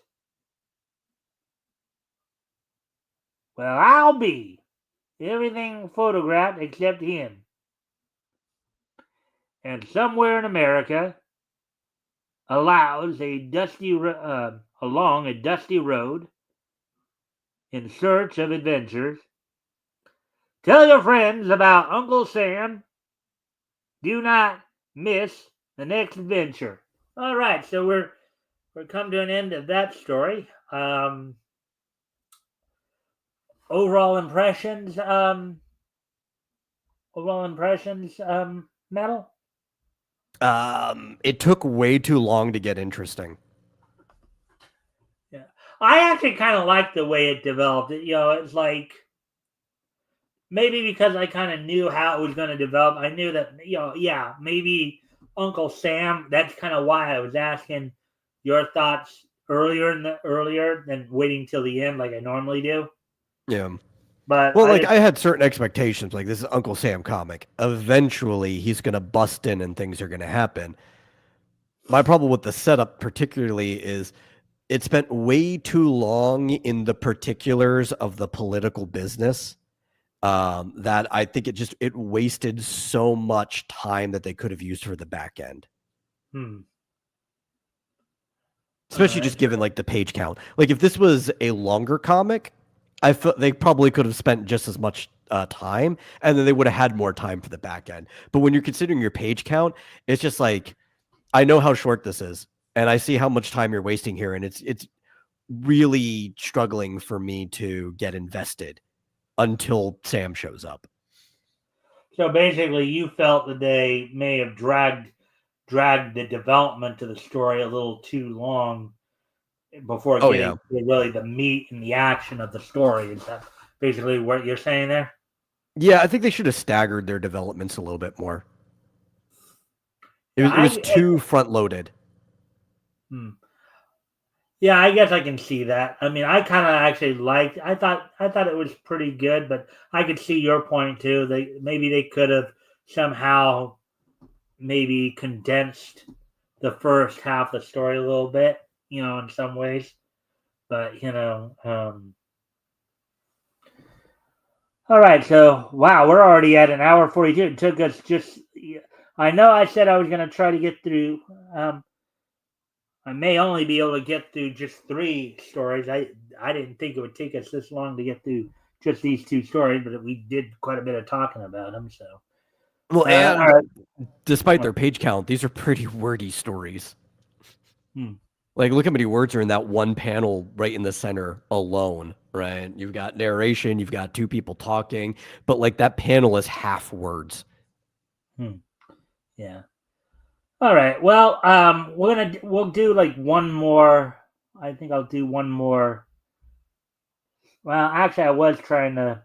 Well, I'll be. Everything photographed except him. and somewhere in America allows along a dusty road in search of adventures. Tell your friends about Uncle Sam. Do not miss the next adventure. All right, so we're come to an end of that story. Overall impressions. Metal. It took way too long to get interesting. Yeah, I actually kind of like the way it developed. It's like maybe because I kind of knew how it was going to develop. I knew that yeah, maybe Uncle Sam. That's kind of why I was asking your thoughts earlier than waiting till the end like I normally do. Yeah. But Well, like I had certain expectations. Like this is Uncle Sam comic. Eventually, he's gonna bust in and things are gonna happen. My problem with the setup, particularly, is it spent way too long in the particulars of the political business. That I think it wasted so much time that they could have used for the back end. Especially just given like the page count. Like if this was a longer comic, I felt they probably could have spent just as much time, and then they would have had more time for the back end. But when you're considering your page count, it's just like I know how short this is, and I see how much time you're wasting here, and it's really struggling for me to get invested until Sam shows up. So basically, you felt that they may have dragged the development of the story a little too long before getting to really the meat and the action of the story. Is that basically what you're saying there? Yeah, I think they should have staggered their developments a little bit more. It was too front loaded. Yeah, I guess I can see that. I mean, I kind of actually liked. I thought it was pretty good, but I could see your point too. Maybe they could have somehow maybe condensed the first half of the story a little bit, in some ways. But all right. So wow, we're already at an hour 42. It took us just. I know I said I was going to try to get through. I may only be able to get through just 3 stories. I didn't think it would take us this long to get through just these 2 stories, but we did quite a bit of talking about them. So, well, and despite their page count, these are pretty wordy stories. Like, look how many words are in that one panel right in the center alone, right? You've got narration, you've got 2 people talking, but like that panel is half words. Yeah. All right. Well, we'll do like one more. I think I'll do one more. Well, actually, I was trying to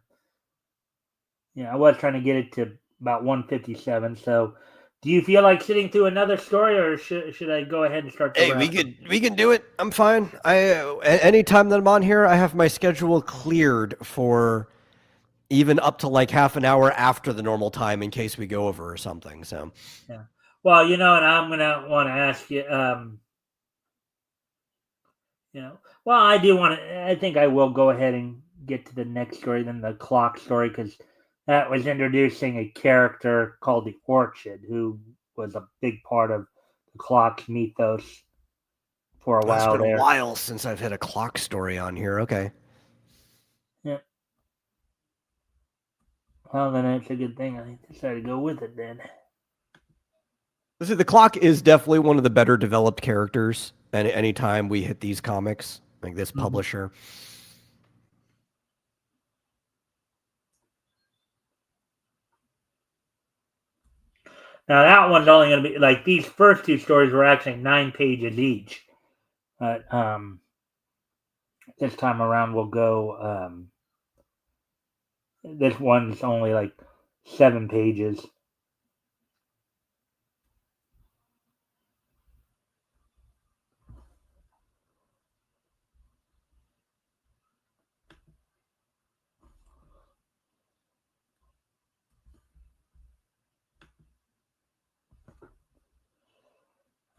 get it to about 157. So, do you feel like sitting through another story, or should I go ahead and start? Hey, we can do it. I'm fine. Anytime that I'm on here, I have my schedule cleared for even up to like half an hour after the normal time in case we go over or something. So, yeah. Well, and I'm gonna want to ask you. Well, I do want to. I think I will go ahead and get to the next story, then the clock story, because that was introducing a character called the Orchid, who was a big part of the clock's mythos for a while. It's been a while since I've had a clock story on here. Okay. Yeah. Well, then it's a good thing I decided to go with it then. The clock is definitely one of the better developed characters. And anytime we hit these comics, like this publisher. Now that one's only going to be like these first 2 stories were actually 9 pages each. But this time around we'll go. This one's only like 7 pages.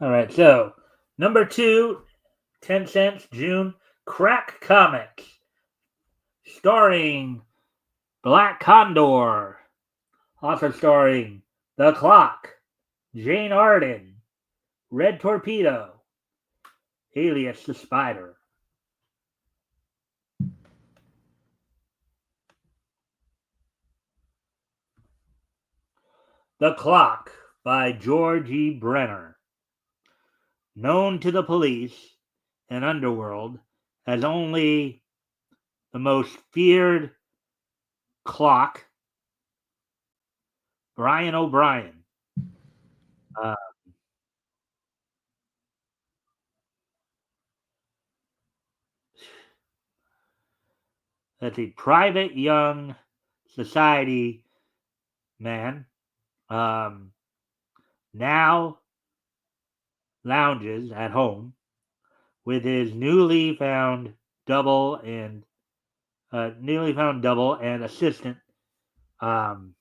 All right, so number 2, 10 cents, June, Crack Comics, starring Black Condor, also starring The Clock, Jane Arden, Red Torpedo, alias the Spider. The Clock by George E. Brenner. Known to the police and underworld as only the most feared clock, Brian O'Brien. Uh, that's a private young society man. Now lounges at home with his newly found double and assistant, Pug.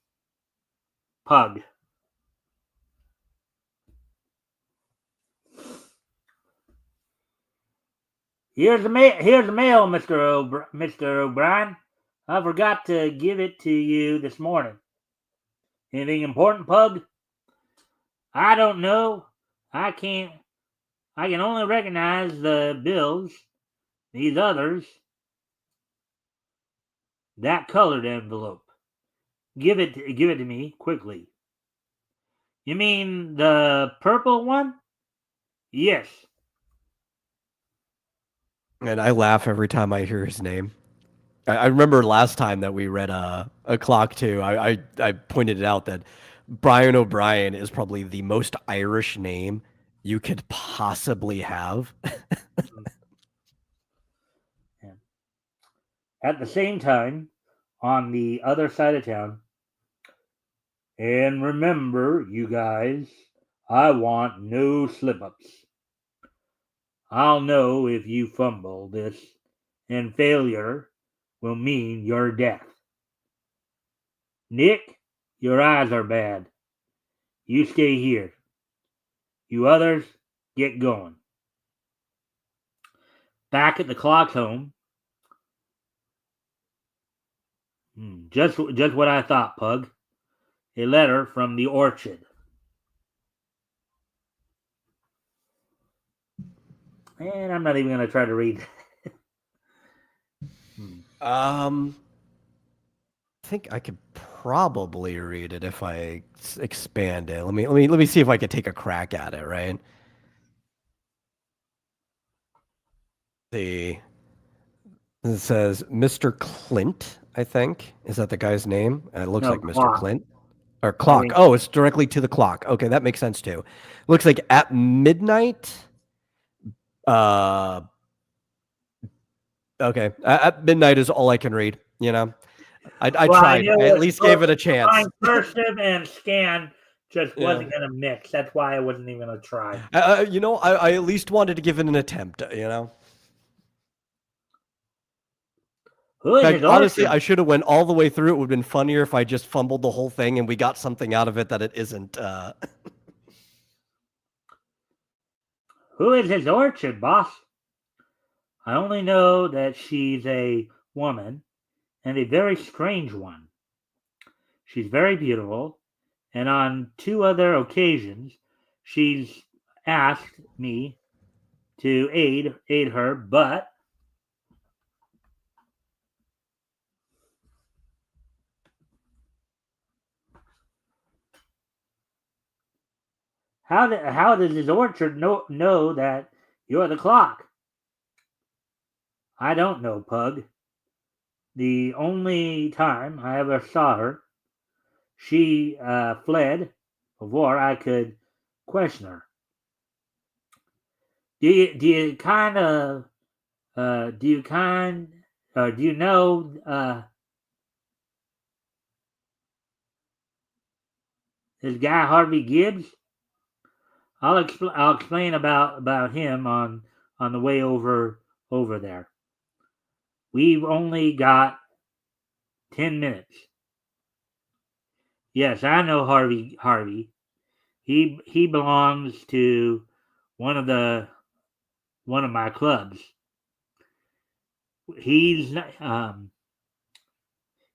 Here's the mail, Mr. O'Brien. I forgot to give it to you this morning. Anything important, Pug? I don't know. I can only recognize the bills. These others. That colored envelope. Give it to me quickly. You mean the purple one? Yes. And I laugh every time I hear his name. I remember last time that we read a clock too. I pointed it out that Brian O'Brien is probably the most Irish name you could possibly have. Yeah. At the same time, on the other side of town, and remember, you guys, I want no slip ups. I'll know if you fumble this, and failure will mean your death. Nick, your eyes are bad. You stay here. You others, get going. Back at the clock's home. Just what I thought, Pug. A letter from the orchard. And I'm not even going to try to read. I think I could probably read it if I expand it. Let me see if I could take a crack at it. Right. It says Mr. Clint. I think is that the guy's name? It looks No, like Mr. clock. Clint. Or clock. mean, Oh, it's directly to the clock. Okay, that makes sense too. Looks like at midnight. Uh, okay. At midnight is all I can read. You know, I well, I tried. knew I it at was least gave it a chance. cursive and scan just Yeah. wasn't going to mix. That's why I wasn't even going to try. You know, I at least wanted to give it an attempt. You know. Who In is fact, his honestly, orchard? I should have went all the way through. It would have been funnier if I just fumbled the whole thing and we got something out of it that it isn't. Who is his orchard, boss? I only know that she's a woman and a very strange one. She's very beautiful, and on 2 other occasions she's asked me to aid her, but how does his orchard know that you're the clock? I don't know, Pug. The only time I ever saw her, she fled before I could question her. Do you kind of do you kind do you know this guy Harvey Gibbs? I'll explain about him on the way over there. We've only got 10 minutes. Yes, I know Harvey. He belongs to one of the one of my clubs. He's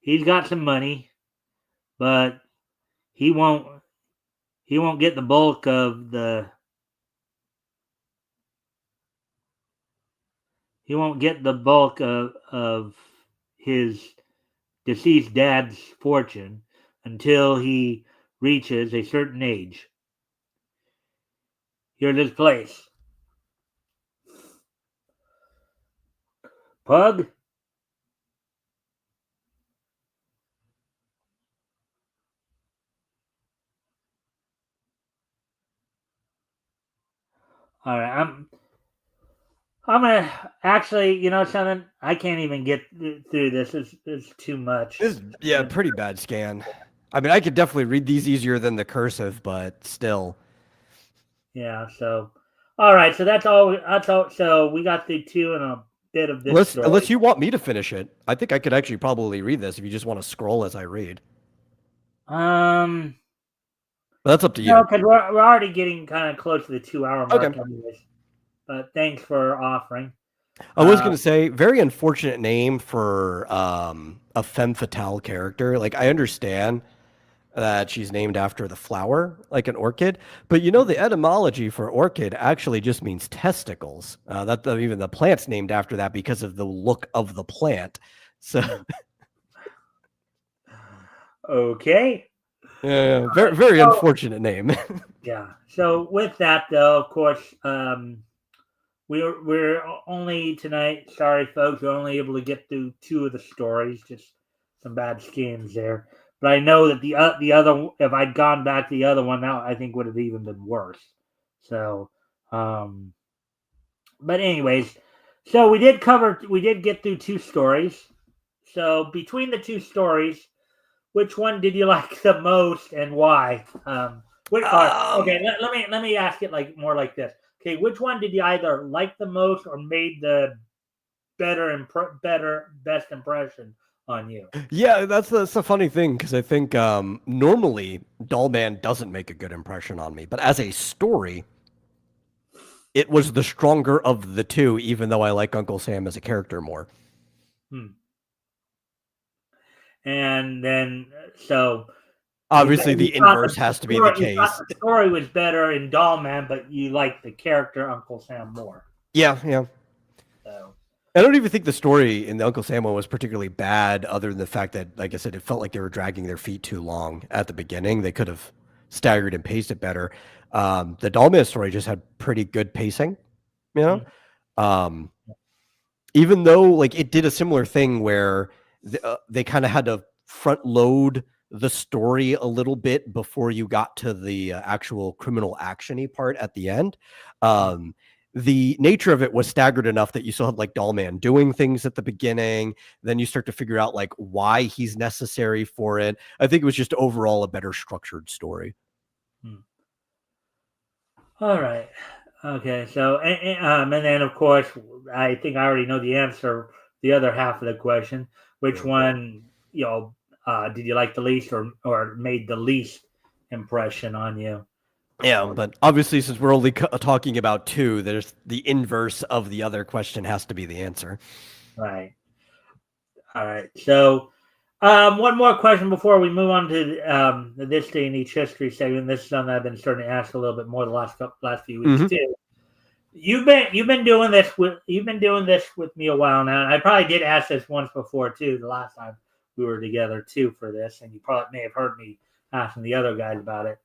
he's got some money, but he won't he won't get the bulk of the he won't get the bulk of his deceased dad's fortune until he reaches a certain age. Here's his place. Pug? All right, I'm gonna actually, you know something? I can't even get through this. It's too much. Yeah, pretty bad scan. I mean, I could definitely read these easier than the cursive, but still. Yeah. So, all right. So that's all. That's all. So we got the two and a bit of this story. Unless you want me to finish it, I think I could actually probably read this if you just want to scroll as I read. Um. But that's up to you. No, because we're already getting kind of close to the 2 hour mark, Okay. anyways. But thanks for offering. I was going to say, very unfortunate name for a femme fatale character. Like, I understand that she's named after the flower, like an orchid, but you know, the etymology for orchid actually just means testicles. Even the plant's named after that because of the look of the plant. So, Okay. yeah, very unfortunate name. Yeah. So with that, though, of course, we're only tonight. Sorry, folks, we're only able to get through two of the stories. Just some bad schemes there. But I know that the other, if I'd gone back to the other one, that I think would have even been worse. So, but anyways, so we did get through two stories. So between the two stories, which one did you like the most and why? Okay, let me ask it like more like this. Okay, which one did you either like the most or made the best impression on you? Yeah, that's a funny thing because I think normally Dollman doesn't make a good impression on me, but as a story, it was the stronger of the two, even though I like Uncle Sam as a character more. And then so obviously the inverse has to be the case. The story was better in Dollman, but you like the character Uncle Sam more. Yeah. So I don't even think the story in the Uncle Sam one was particularly bad, other than the fact that, like I said, it felt like they were dragging their feet too long at the beginning. They could have staggered and paced it better. The Dollman story just had pretty good pacing, you know. Even though like it did a similar thing where they kind of had to front load the story a little bit before you got to the actual criminal actiony part at the end. The nature of it was staggered enough that you still had like Dollman doing things at the beginning. Then you start to figure out like why he's necessary for it. I think it was just overall a better structured story. All right. Okay. So, and then of course, I think I already know the answer. The other half of the question: which one, did you like the least, or made the least impression on you? Yeah, but obviously, since we're only talking about two, there's the inverse of the other question has to be the answer. Right. All right. So, one more question before we move on to this day in each history segment. This is something I've been starting to ask a little bit more the last few weeks too. You've been doing this with me a while now, and I probably did ask this once before too. The last time we were together too for this, and you probably may have heard me asking the other guys about it.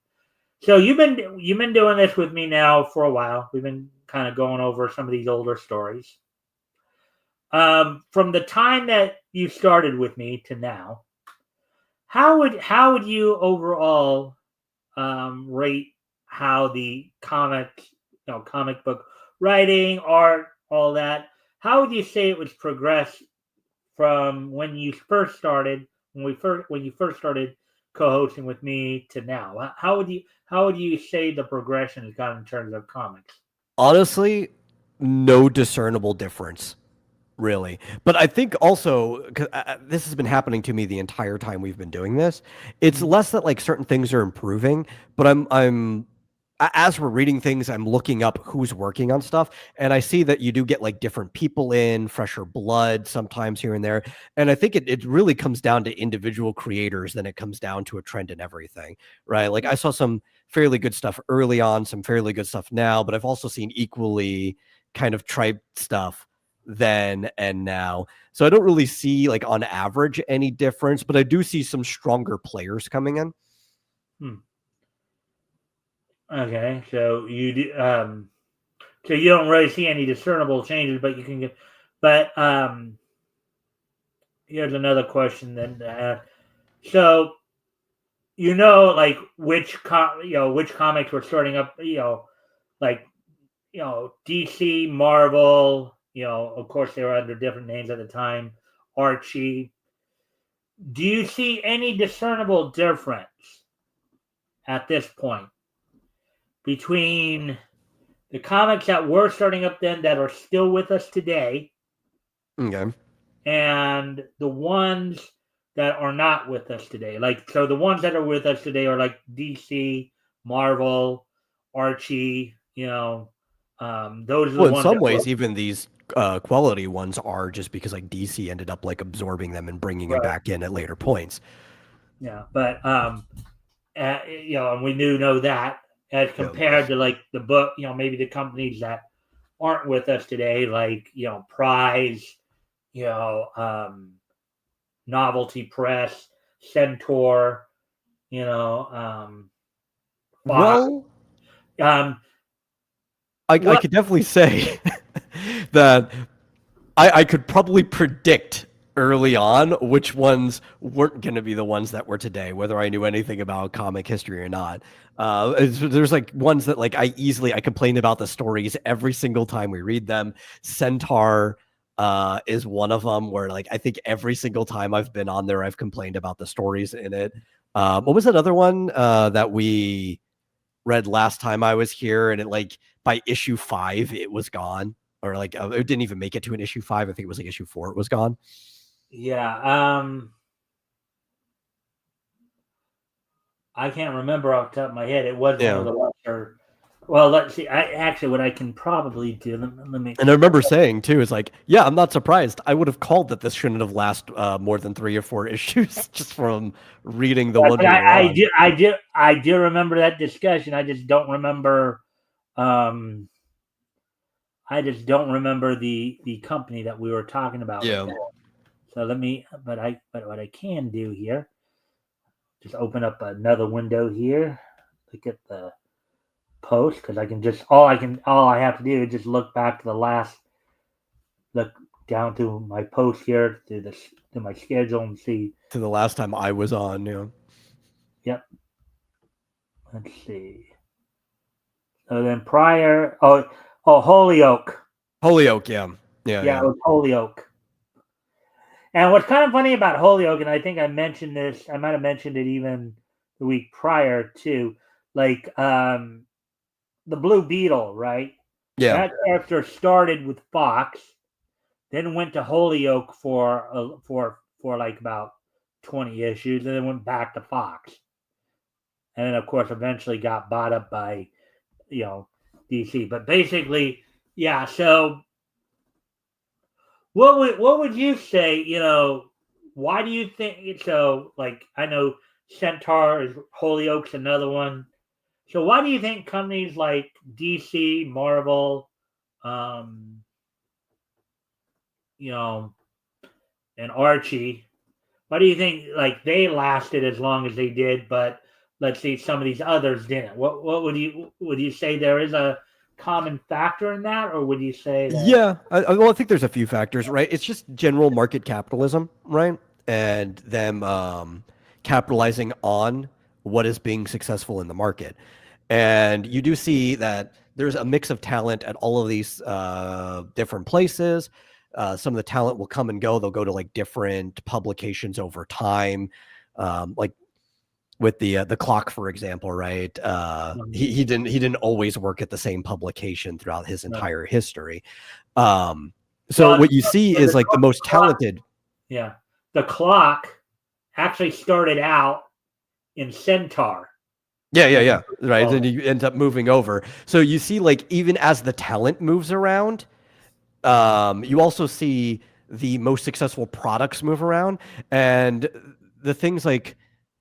So you've been doing this with me now for a while. We've been kind of going over some of these older stories. From the time that you started with me to now, how would you overall rate how the comic book writing, art, all that? How would you say it was progressed from when you first started, when you first started co-hosting with me to now? How would you say the progression has gone in terms of comics? Honestly, no discernible difference, really. But I think also, because this has been happening to me the entire time we've been doing this, it's less that like certain things are improving, but I'm as we're reading things, I'm looking up who's working on stuff, and I see that you do get like different people in, fresher blood sometimes here and there. And I think it really comes down to individual creators than it comes down to a trend and everything, right? Like I saw some fairly good stuff early on, some fairly good stuff now, but I've also seen equally kind of tripe stuff then and now. So I don't really see, like, on average any difference, but I do see some stronger players coming in. Okay, so you do, so you don't really see any discernible changes, but you can get. But here's another question then. So like which which comics were starting up, like DC, Marvel, of course they were under different names at the time, Archie. Do you see any discernible difference at this point between the comics that were starting up then that are still with us today Okay. and the ones that are not with us today? Like, so the ones that are with us today are like DC, Marvel, Archie, those are the Well, in ones some that ways, even these quality ones are, just because like DC ended up like absorbing them and bringing them right. back in at later points. Yeah, but and we do know that as compared to like the book, maybe the companies that aren't with us today, like Prize, Novelty Press, Centaur, Fox. Well, Um, I could definitely say that I could probably predict early on which ones weren't going to be the ones that were today, whether I knew anything about comic history or not. There's like ones that like I complain about the stories every single time we read them. Centaur is one of them where like I think every single time I've been on there, I've complained about the stories in it. What was another one that we read last time I was here, and it like by issue 5 it was gone, or like it didn't even make it to an issue 5. I think it was like issue 4 it was gone. Yeah. I can't remember off the top of my head. It was one of the ones. Well, let's see. What I can probably do. Let me. And I remember saying too, is like, yeah, I'm not surprised. I would have called that this shouldn't have lasted more than 3 or 4 issues just from reading the one. But I do remember that discussion. I just don't remember. I just don't remember the company that we were talking about. Yeah. So let me. But what I can do here, just open up another window here. Look at the post, because I can just all I have to do is just look back to the last, look down to my post here to my schedule and see to the last time I was on. Yep. Let's see. So then prior, Holyoke. Yeah. It was Holyoke. And what's kind of funny about Holyoke, and I think I mentioned this, I might have mentioned it even the week prior too, like the Blue Beetle, right? Yeah. That character started with Fox, then went to Holyoke for like about 20 issues, and then went back to Fox. And then, of course, eventually got bought up by, DC. But basically, yeah. So, what would you say? Why do you think so? Like, I know Centaur is Holyoke's another one. So, why do you think companies like DC, Marvel, and Archie, why do you think like they lasted as long as they did, but let's see, some of these others didn't? What would you say there is a common factor in that, or would you say that? Yeah, I think there's a few factors, right? It's just general market capitalism, right? And them capitalizing on what is being successful in the market. And you do see that there's a mix of talent at all of these different places. Some of the talent will come and go. They'll go to like different publications over time. Like with the clock, for example, right? He didn't always work at the same publication throughout his entire history. So what you see is like the most talented. Yeah, the clock actually started out in Centaur. Yeah. Right. Then you end up moving over. So you see, like, even as the talent moves around, you also see the most successful products move around, and the things like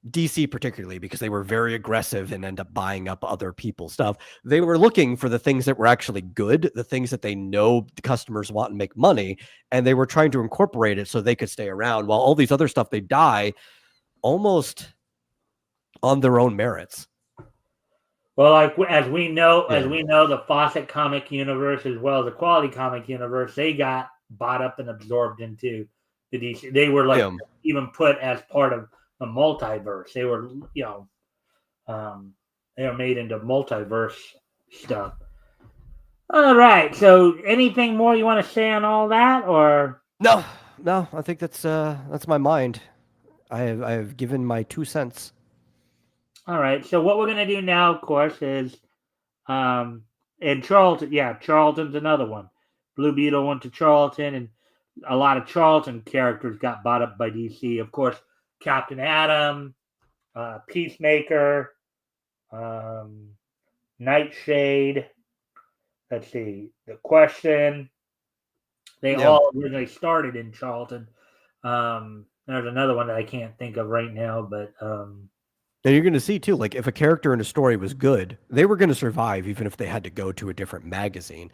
DC particularly, because they were very aggressive and end up buying up other people's stuff. They were looking for the things that were actually good, the things that they know the customers want and make money, and they were trying to incorporate it so they could stay around, while all these other stuff, they die almost on their own merits. Well, like as we know, Yeah. the Fawcett comic universe as well as the Quality comic universe, they got bought up and absorbed into the DC. They were like even put as part of the multiverse. They were, they were made into multiverse stuff. All right. So, anything more you want to say on all that, or no? I think that's my mind. I have given my 2 cents. All right. So what we're gonna do now, of course, is and Charlton. Yeah, Charlton's another one. Blue Beetle went to Charlton, and a lot of Charlton characters got bought up by DC. Of course, Captain Atom, Peacemaker, Nightshade. Let's see, The Question. They all originally started in Charlton. There's another one that I can't think of right now, but and you're going to see too, like if a character in a story was good, they were going to survive even if they had to go to a different magazine.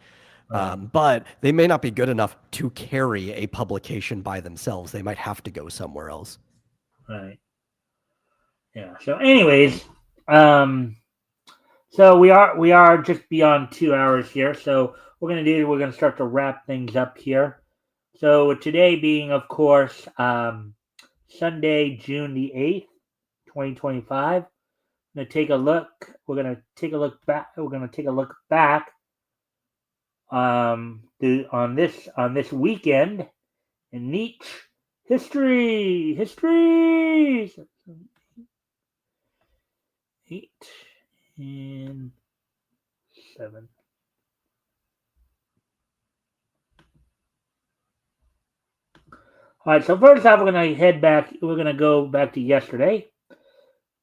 But they may not be good enough to carry a publication by themselves. They might have to go somewhere else. Right. Yeah. So, anyways, so we are just beyond 2 hours here. So we're gonna start to wrap things up here. So today being, of course, Sunday, June the 8th, 2025. We're gonna take a look. We're gonna take a look back. We're gonna take a look back on this weekend in Nietzsche history. 8 and 7. All right, so first off, we're going to head back. We're going to go back to yesterday. I'm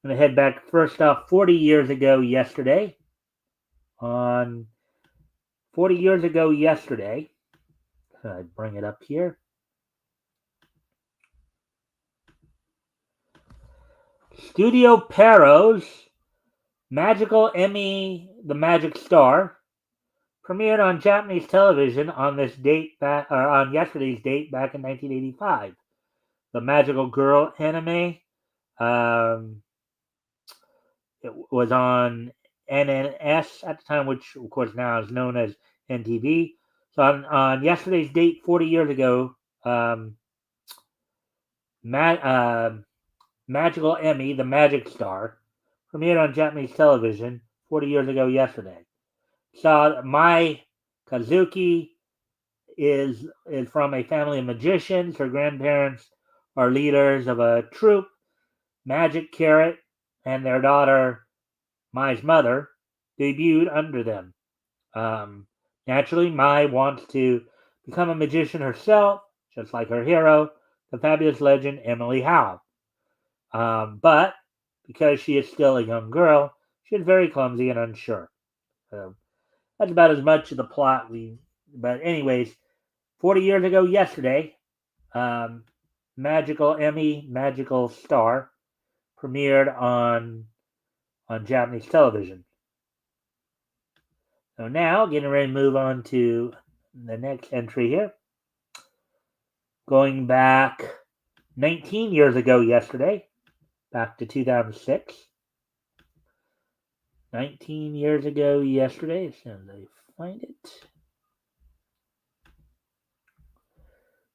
going to head back first off 40 years ago yesterday. On 40 years ago yesterday, I bring it up here. Studio Pero's Magical Emmy, The Magic Star, premiered on Japanese television on yesterday's date back in 1985. The Magical Girl anime. It was on NNS at the time, which of course now is known as NTV. So on yesterday's date, 40 years ago, Magical Emmy, The Magic Star, premiered on Japanese television 40 years ago yesterday. So Mai Kazuki is from a family of magicians. Her grandparents are leaders of a troupe, Magic Carrot, and their daughter, Mai's mother, debuted under them. Naturally, Mai wants to become a magician herself, just like her hero, the fabulous legend Emily Howe. But because she is still a young girl, she is very clumsy and unsure. That's about as much of the plot But anyways, 40 years ago yesterday, Magical Emmy, Magical Star premiered on Japanese television. So now, getting ready to move on to the next entry here. Going back 19 years ago yesterday, back to 2006. 19 years ago yesterday, as soon as I find it.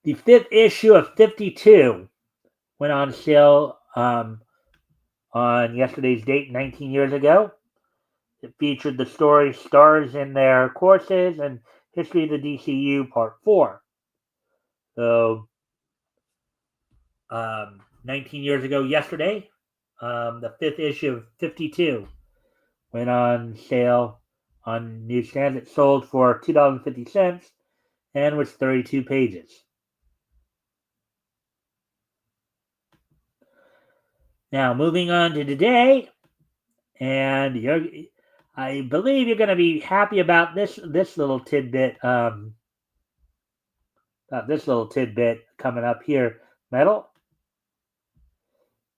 The 5th issue of 52 went on sale on yesterday's date, 19 years ago. It featured the story Stars in Their Courses and History of the DCU Part 4. So, 19 years ago yesterday, the 5th issue of 52 went on sale on newsstands. It sold for $2.50 and was 32 pages. Now, moving on to today, and I believe you're going to be happy about this little tidbit. About this little tidbit coming up here, Metal,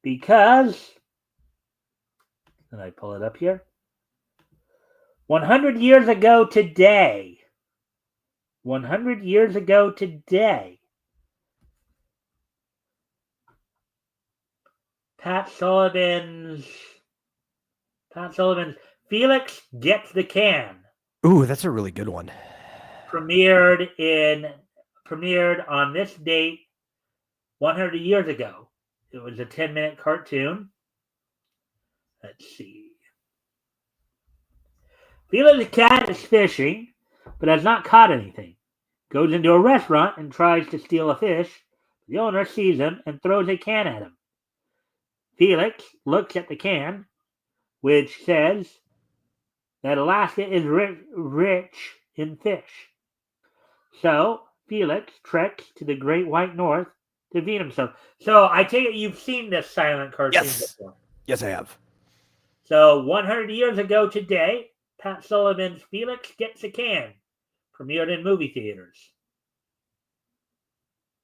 because And I pull it up here. 100 years ago today. 100 years ago today. Pat Sullivan's Pat Sullivan's Felix Gets the Can Ooh, that's a really good one. premiered on this date 100 years ago. It was a 10-minute cartoon. Let's see. Felix the cat is fishing, but has not caught anything. Goes into a restaurant and tries to steal a fish. The owner sees him and throws a can at him. Felix looks at the can, which says that Alaska is rich in fish. So Felix treks to the Great White North to feed himself. So I take it you've seen this silent cartoon before. Yes, I have. So 100 years ago today, Pat Sullivan's Felix Gets a Can premiered in movie theaters.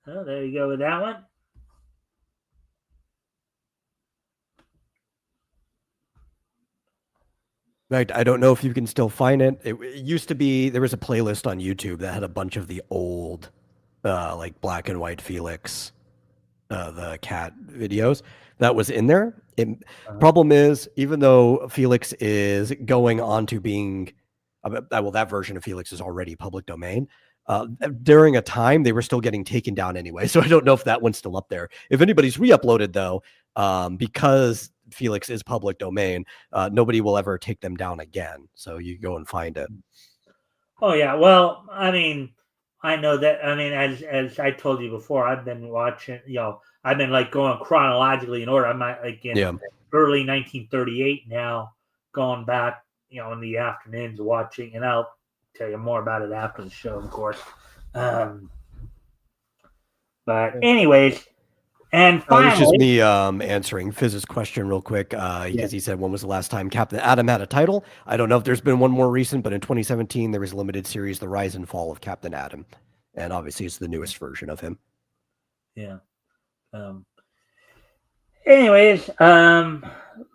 Oh, there you go with that one. I don't know if you can still find it. It used to be there was a playlist on YouTube that had a bunch of the old, like black and white Felix, the cat videos that was in there. Problem is, even though Felix is going on to being, well, that version of Felix is already public domain. During a time, they were still getting taken down anyway. So I don't know if that one's still up there. If anybody's re-uploaded though, because Felix is public domain, nobody will ever take them down again. So you go and find it. Oh yeah, well, I mean, I know that. I mean, as I told you before, I've been watching. I've been like going chronologically in order. I'm like in early 1938 now, going back, in the afternoons watching, and I'll tell you more about it after the show, of course. But anyways, and finally, it's just me answering Fizz's question real quick because he said, when was the last time Captain Atom had a title? I don't know if there's been one more recent, but in 2017, there was a limited series, The Rise and Fall of Captain Atom. And obviously, it's the newest version of him. Yeah. Anyways,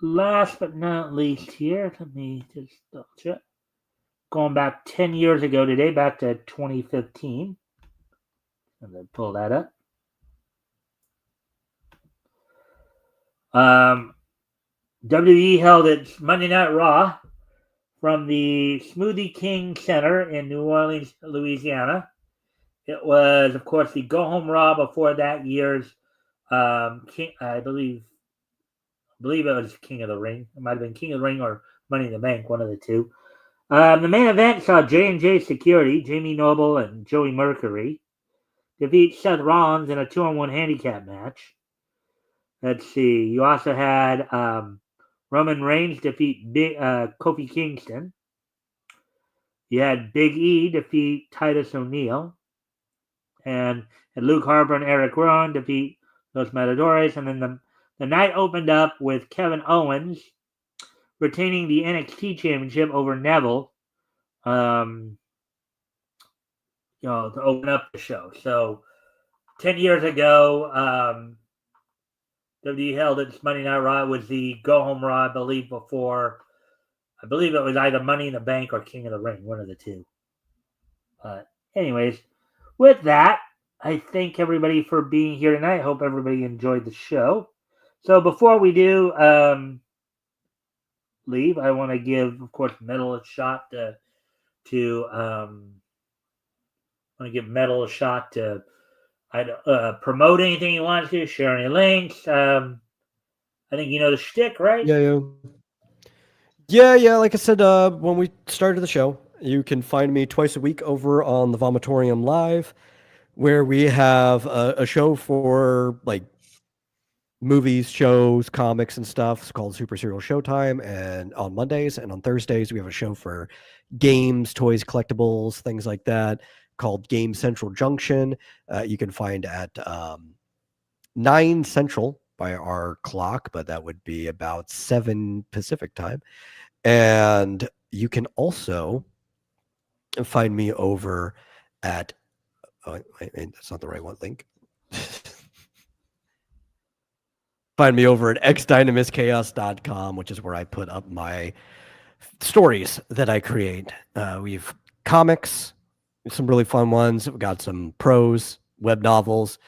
last but not least here, let me just double check. Going back 10 years ago today, back to 2015. And then pull that up. WWE held its Monday Night Raw from the Smoothie King Center in New Orleans, Louisiana. It was, of course, the Go Home Raw before that year's I believe it was King of the Ring. It might have been King of the Ring or Money in the Bank, one of the two. The main event saw J&J Security, Jamie Noble and Joey Mercury defeat Seth Rollins in a 2-on-1 handicap match. Let's see. You also had Roman Reigns defeat Kofi Kingston. You had Big E defeat Titus O'Neil. And Luke Harper and Eric Rowan defeat Los Matadores. And then the night opened up with Kevin Owens retaining the NXT Championship over Neville, to open up the show. So 10 years ago, WWE held its Monday Night Raw. It was the Go Home Raw, I believe, before. I believe it was either Money in the Bank or King of the Ring, one of the two. Anyways, with that, I thank everybody for being here tonight. I hope everybody enjoyed the show. So before we do leave, I want to give, of course, Metal a shot to promote anything he wants to, share any links. I think you know the shtick, right? Yeah. Like I said, when we started the show, you can find me twice a week over on the Vomitorim Live, where we have a show for like movies, shows, comics, and stuff. It's called Super Serial Showtime. And on Mondays and on Thursdays, we have a show for games, toys, collectibles, things like that, called Game Central Junction. You can find at 9 Central by our clock, but that would be about 7 Pacific time. And you can also find me over at that's not the right one link. find me over at xdynamuschaos.com, which is where I put up my stories that I create. We've comics, some really fun ones. We've got some prose, web novels,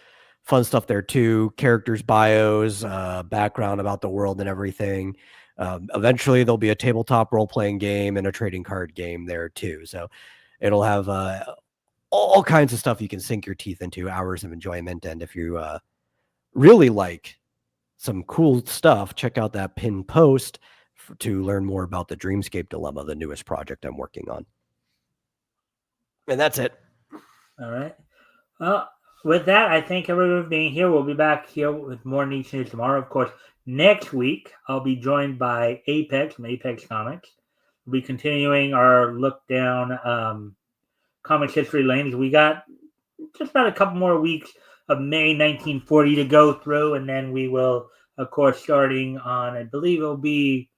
fun stuff there too. Characters' bios, background about the world and everything. Eventually, there'll be a tabletop role-playing game and a trading card game there too. So it'll have all kinds of stuff you can sink your teeth into, hours of enjoyment. And if you really like some cool stuff, check out that pinned post to learn more about the Dreamscape Dilemma, the newest project I'm working on. And that's it. All right. Well, with that, I thank everyone for being here. We'll be back here with more niche news tomorrow. Of course, next week, I'll be joined by Apex from Apex Comics. We'll be continuing our look down comics history lanes. We got just about a couple more weeks of May 1940 to go through, and then we will, of course, starting on, I believe it'll be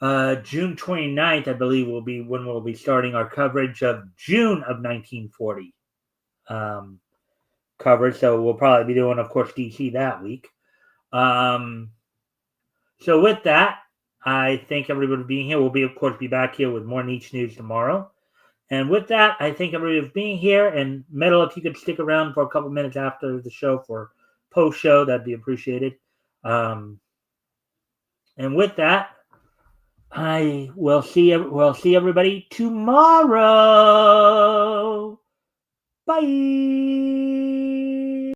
June 29th, I believe, will be when we'll be starting our coverage of June of 1940 coverage. So we'll probably be doing, of course, DC that week. So with that, I thank everybody for being here. We'll be, of course, be back here with more niche news tomorrow. And with that, I thank everybody for being here. And Metal, if you could stick around for a couple minutes after the show for post-show, that'd be appreciated. And with that, I will see everybody tomorrow. Bye.